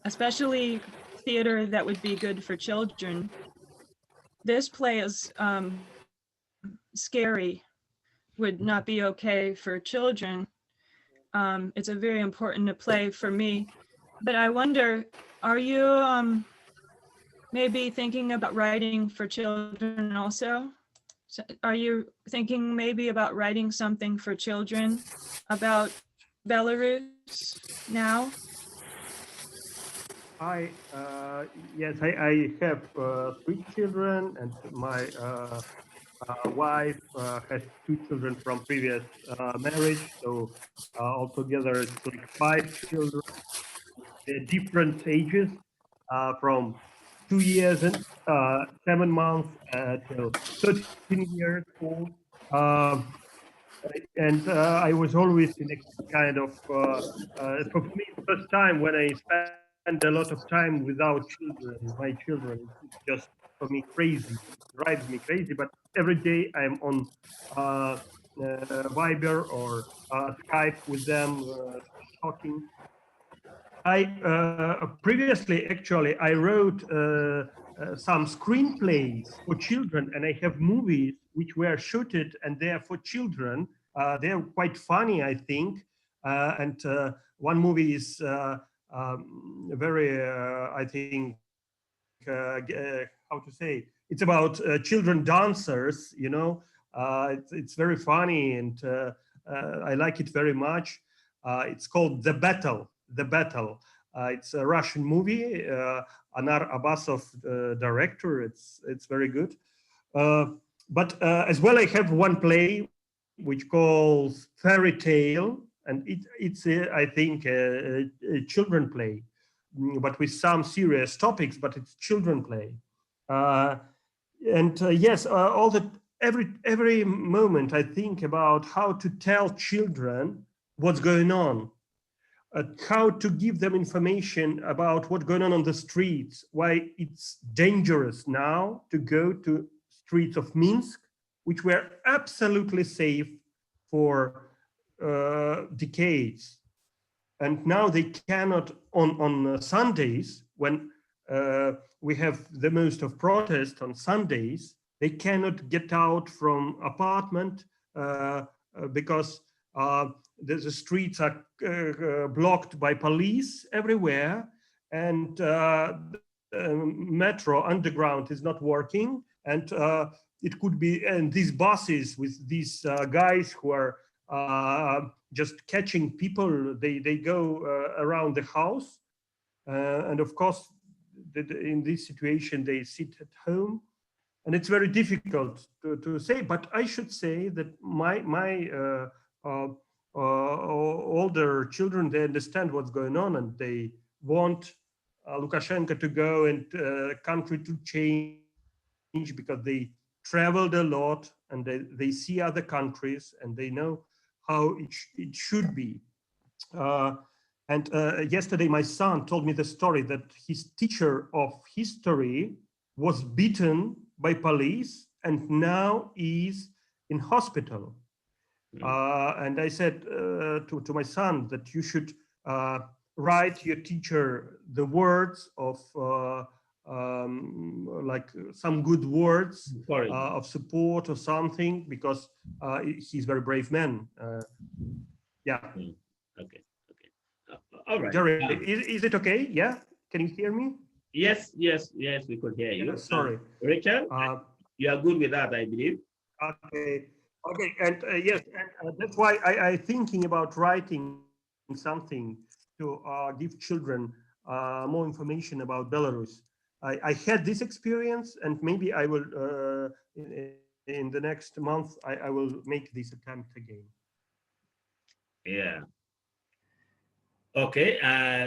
especially theater that would be good for children. This play is scary, would not be okay for children. It's a very important play for me, but I wonder, are you maybe thinking about writing for children also? So are you thinking maybe about writing something for children about Belarus now? Yes, I have 3 children, and my wife has 2 children from previous marriage. So altogether, it's like 5 children, different ages, from 2 years and 7 months till 13 years old. And I was always in a kind of, for me, first time when I spent a lot of time without children, my children, it's just for me crazy, it drives me crazy. But every day I'm on Viber or Skype with them, talking. Previously, actually, I wrote some screenplays for children, and I have movies which were shooted and they are for children. They're quite funny, I think. And one movie is very, I think, how to say, it's about children dancers, you know. It's very funny, and I like it very much. It's called The Battle. The Battle. It's a Russian movie. Anar Abbasov, director. It's very good. But as well, I have one play which calls Fairy Tale, and it's I think a children play, but with some serious topics. But it's children play. Yes, every moment I think about how to tell children what's going on, how to give them information about what's going on the streets, why it's dangerous now to go to streets of Minsk, which were absolutely safe for decades. And now they cannot, on Sundays, when we have the most of protest on Sundays, they cannot get out from apartment because the streets are blocked by police everywhere, and metro underground is not working, and it could be, and these buses with these guys who are just catching people, they go around the house, and of course in this situation they sit at home, and it's very difficult to say. But I should say that my older children, they understand what's going on, and they want Lukashenko to go and country to change, because they traveled a lot and they see other countries and they know how it should be. Yesterday, my son told me the story that his teacher of history was beaten by police and now is in hospital. And I said to my son that you should write your teacher the words of like some good words of support or something, because he's a very brave man. Yeah. Okay. All right. Jerry, is it okay? Yeah. Can you hear me? Yes, we could hear you. Sorry. Rachel, you are good with that, I believe. Okay, and yes, and that's why I thinking about writing something to give children more information about Belarus. I had this experience, and maybe I will, in the next month, I will make this attempt again. Yeah. Okay,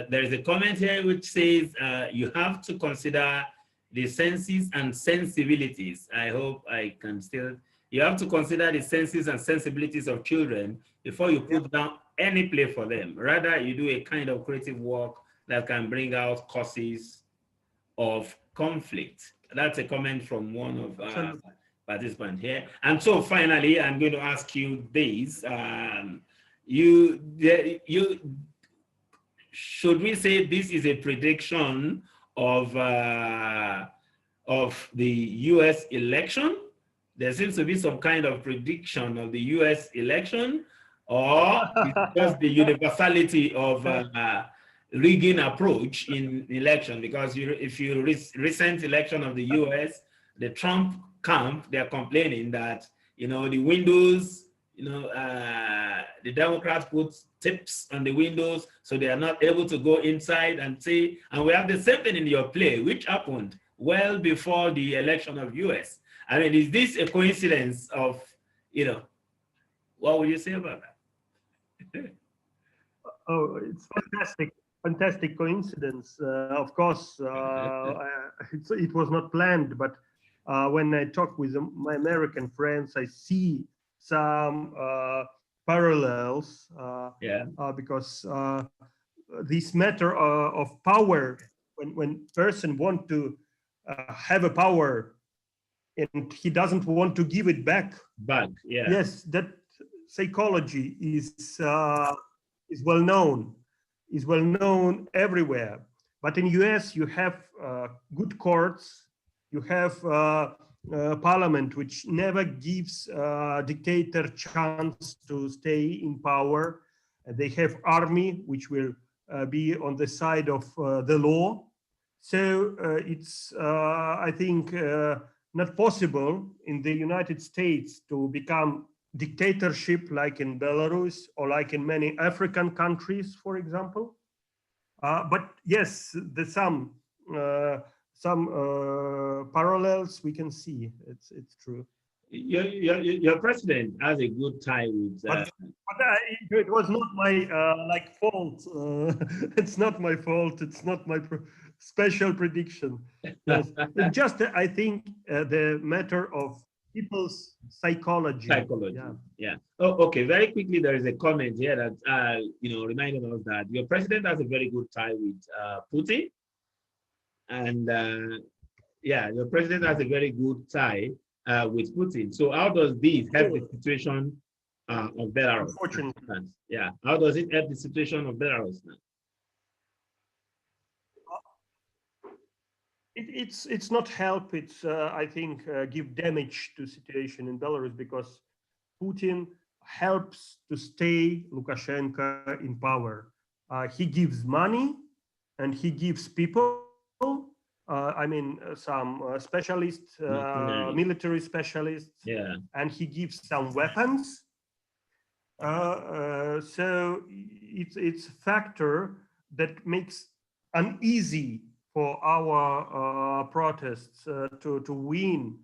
there is a comment here which says you have to consider the senses and sensibilities. I hope I can still, you have to consider the senses and sensibilities of children before you put down any play for them. Rather, you do a kind of creative work that can bring out causes of conflict. That's a comment from one of our participants here. And so finally, I'm going to ask you this. Should we say this is a prediction of the U.S. election? There seems to be some kind of prediction of the U.S. election, or it's just the universality of rigging approach in election? Because if you recent election of the U.S., the Trump camp, they're complaining that, you know, the windows, you know, the Democrats put tips on the windows, so they are not able to go inside and see. And we have the same thing in your play, which happened well before the election of US. I mean, is this a coincidence of, you know, what would you say about that? Oh, it's fantastic coincidence. Of course, it was not planned, but when I talk with my American friends, I see some parallels, because this matter of power, when person want to have a power and he doesn't want to give it back. Yes, that psychology is well known. is well known everywhere. But in US, you have good courts, you have parliament, which never gives dictator chance to stay in power. They have army, which will be on the side of the law. So it's, I think, not possible in the United States to become dictatorship like in Belarus or like in many African countries, for example. But yes, there's some parallels we can see. It's true. Your president has a good tie with. But it was not my like fault. It's not my fault. It's not my special prediction. Yes. It's just I think the matter of people's psychology. Psychology. Yeah. Oh, okay. Very quickly, there is a comment here that reminding us that your president has a very good tie with Putin, and yeah, your president has a very good tie with Putin. So how does this help the situation of Belarus? Unfortunately. Yeah. How does it help the situation of Belarus now? It's not help. It's I think give damage to situation in Belarus because Putin helps to stay Lukashenko in power. He gives money and he gives people. I mean, some specialists, military specialists, and he gives some weapons. So it's a factor that makes uneasy for our protests to win.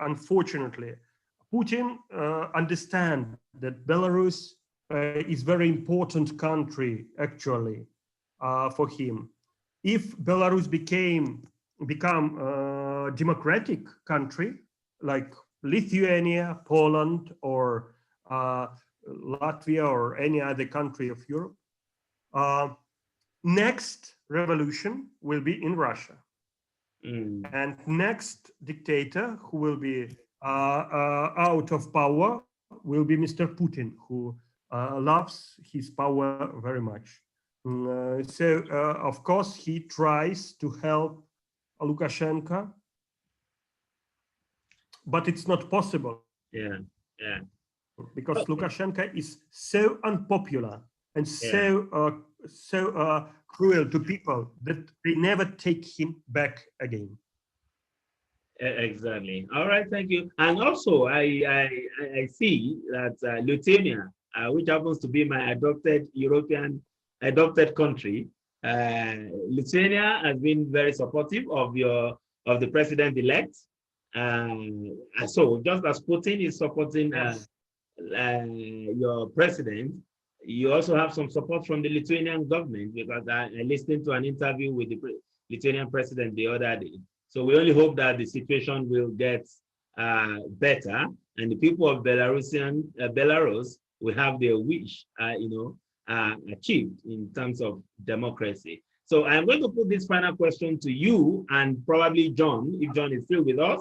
Unfortunately, Putin understands that Belarus is very important country actually for him. If Belarus become a democratic country like Lithuania, Poland, or Latvia, or any other country of Europe, next revolution will be in Russia. And next dictator who will be out of power will be Mr. Putin, who loves his power very much. So, of course, he tries to help Lukashenko, but it's not possible. Yeah. Because Lukashenko is so unpopular and so cruel to people that they never take him back again. Exactly. All right, thank you. And also, I see that Lithuania, which happens to be my adopted country, Lithuania has been very supportive of the president-elect. So just as Putin is supporting your president, you also have some support from the Lithuanian government, because I listened to an interview with the Lithuanian president the other day. So we only hope that the situation will get better, and the people of Belarus will have their wish, achieved in terms of democracy. So I'm going to put this final question to you and probably John, if John is still with us.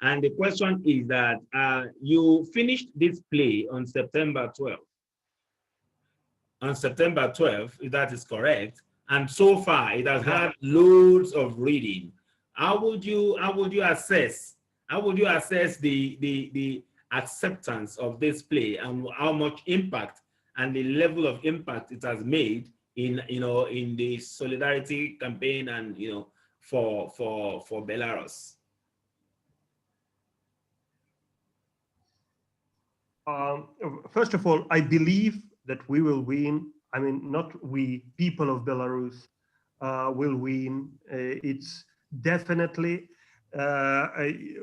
And the question is that you finished this play on September 12th. On September 12th, if that is correct, and so far it has had loads of reading. How would you assess the acceptance of this play, and how much impact and the level of impact it has made in the solidarity campaign and for Belarus? First of all, I believe that we will win. I mean, not we, people of Belarus will win. It's definitely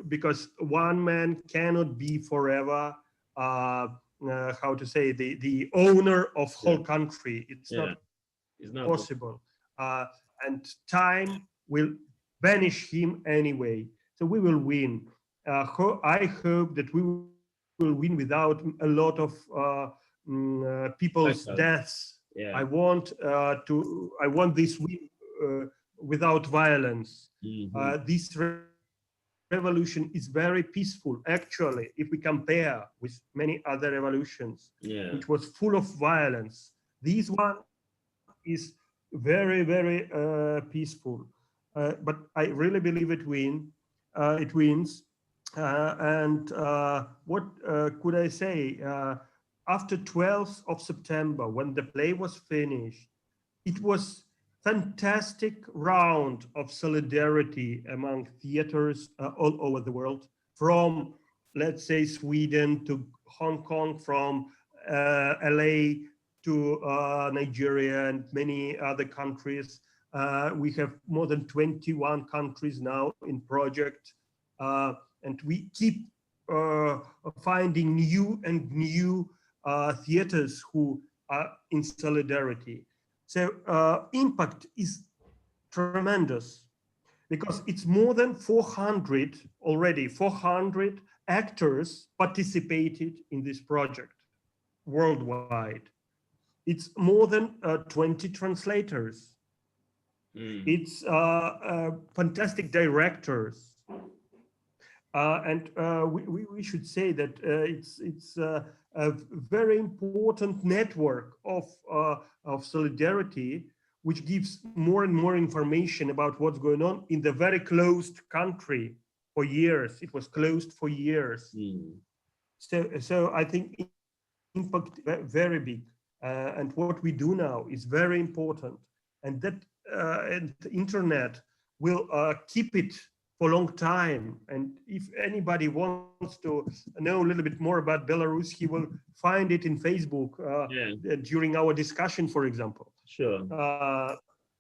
because one man cannot be forever, how to say, the owner of whole country. It's not possible. And time will banish him anyway. So we will win. I hope that we will win without a lot of people's deaths. I want this win without violence. This revolution is very peaceful, actually, if we compare with many other revolutions, which was full of violence. This one is very, very peaceful. But I really believe it wins. And what could I say? After 12th of September, when the play was finished, it was fantastic round of solidarity among theaters all over the world, from, let's say, Sweden to Hong Kong, from LA to Nigeria and many other countries. We have more than 21 countries now in project, and we keep finding new and new theaters who are in solidarity. So impact is tremendous, because it's more than 400 already. 400 actors participated in this project worldwide. It's more than 20 translators. It's fantastic directors. And we should say that it's a very important network of solidarity, which gives more and more information about what's going on in the very closed country for years. It was closed for years. So I think impact very big. And what we do now is very important. And that and the internet will keep it for a long time. And if anybody wants to know a little bit more about Belarus, he will find it in Facebook during our discussion, for example. Sure.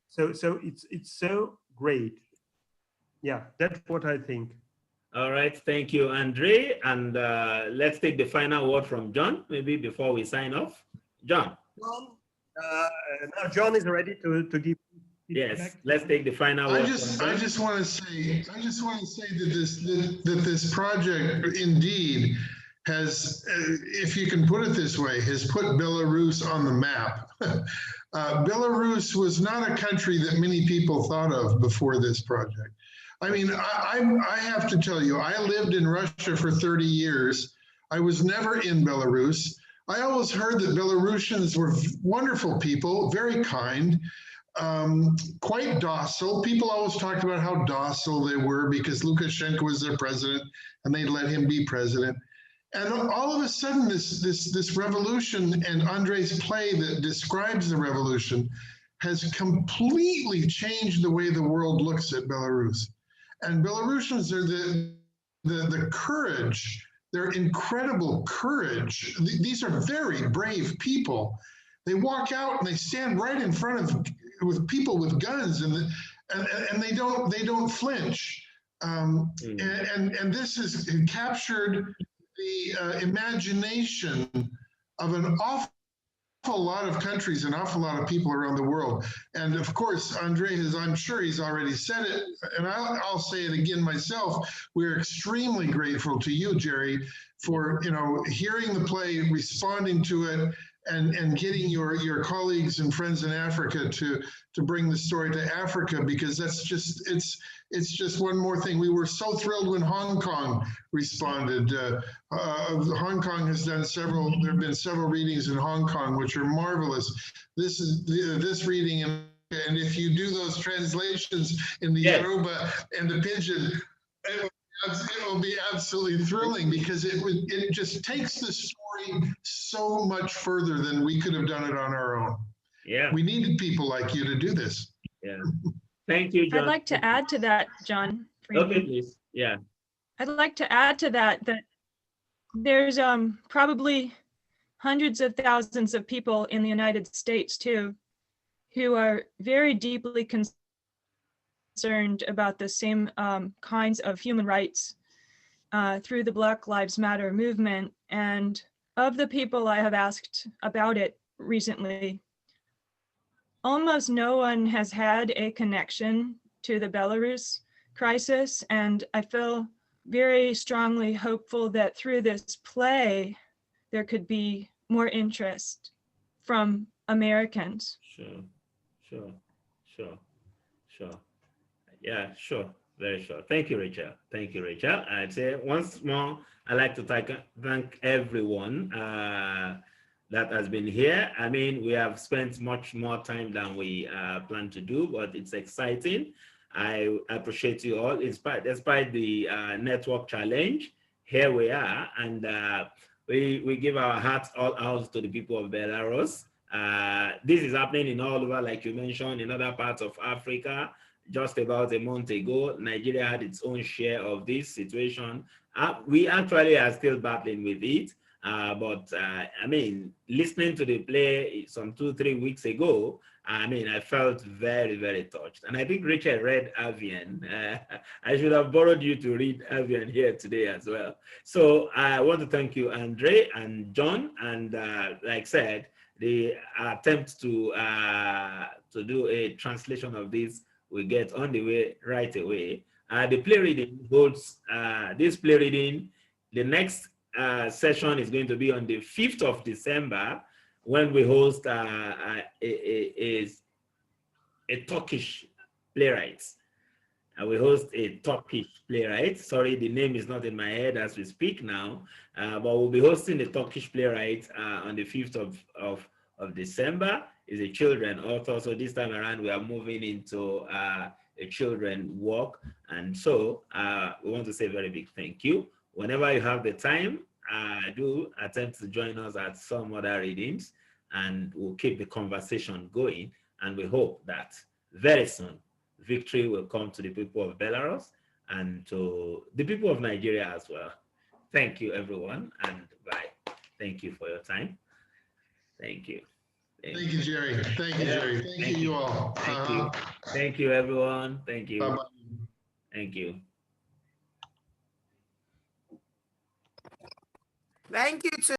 So it's so great. Yeah, that's what I think. All right, thank you, Adrei. And let's take the final word from John, maybe before we sign off. John. Now John is ready to give. Yes, let's take the final word. I just want to say that this project indeed has, if you can put it this way, has put Belarus on the map. Belarus was not a country that many people thought of before this project. I mean, I have to tell you, I lived in Russia for 30 years. I was never in Belarus. I always heard that Belarusians were wonderful people, very kind, quite docile. People always talked about how docile they were because Lukashenko was their president and they let him be president. And all of a sudden, this revolution and Adrei's play that describes the revolution has completely changed the way the world looks at Belarus. And Belarusians are the courage, their incredible courage. These are very brave people. They walk out and they stand right in front of with people with guns, and they don't flinch. And this has captured the imagination of an awful lot of countries, an awful lot of people around the world. And of course, Adrei has, I'm sure he's already said it, and I'll say it again myself. We're extremely grateful to you, Jerry, for hearing the play, responding to it, and getting your colleagues and friends in Africa to bring the story to Africa, because that's just it's just one more thing. We were so thrilled when Hong Kong responded. Hong Kong has done there have been several readings in Hong Kong, which are marvelous. This is this reading, and if you do those translations in the Yoruba and the Pidgin, it will be absolutely thrilling, because it just takes the story so much further than we could have done it on our own. Yeah. We needed people like you to do this. Yeah. Thank you, John. I'd like to add to that, John. Okay, please. Yeah. I'd like to add to that there's probably hundreds of thousands of people in the United States too, who are very deeply concerned about the same kinds of human rights through the Black Lives Matter movement. And of the people I have asked about it recently, almost no one has had a connection to the Belarus crisis. And I feel very strongly hopeful that through this play, there could be more interest from Americans. Sure. Yeah, sure. Very sure. Thank you, Rachel. Thank you, Rachel. I'd say once more, I'd like to thank everyone that has been here. I mean, we have spent much more time than we planned to do, but it's exciting. I appreciate you all. Despite the network challenge, here we are, and we give our hearts all out to the people of Belarus. This is happening in all over, like you mentioned, in other parts of Africa. Just about a month ago, Nigeria had its own share of this situation. We actually are still battling with it. But I mean, listening to the play some 2-3 weeks ago, I mean, I felt very, very touched. And I think Rachel read Avian. I should have borrowed you to read Avian here today as well. So I want to thank you, Andre and John. And like I said, the attempt to do a translation of this will get on the way right away. The play reading holds this play reading. The next session is going to be on the 5th of December when we host a Turkish playwright. We host a Turkish playwright. Sorry, the name is not in my head as we speak now, but we'll be hosting the Turkish playwright on the 5th of December. Is a children author. So this time around, we are moving into a children work. And so we want to say a very big thank you. Whenever you have the time, do attempt to join us at some other readings, and we'll keep the conversation going. And we hope that very soon, victory will come to the people of Belarus and to the people of Nigeria as well. Thank you, everyone, and bye. Thank you for your time. Thank you. Thank you, Jerry. Thank you, Jerry. Thank you all. Thank you. Thank you, everyone. Thank you. Bye-bye. Thank you. Thank you.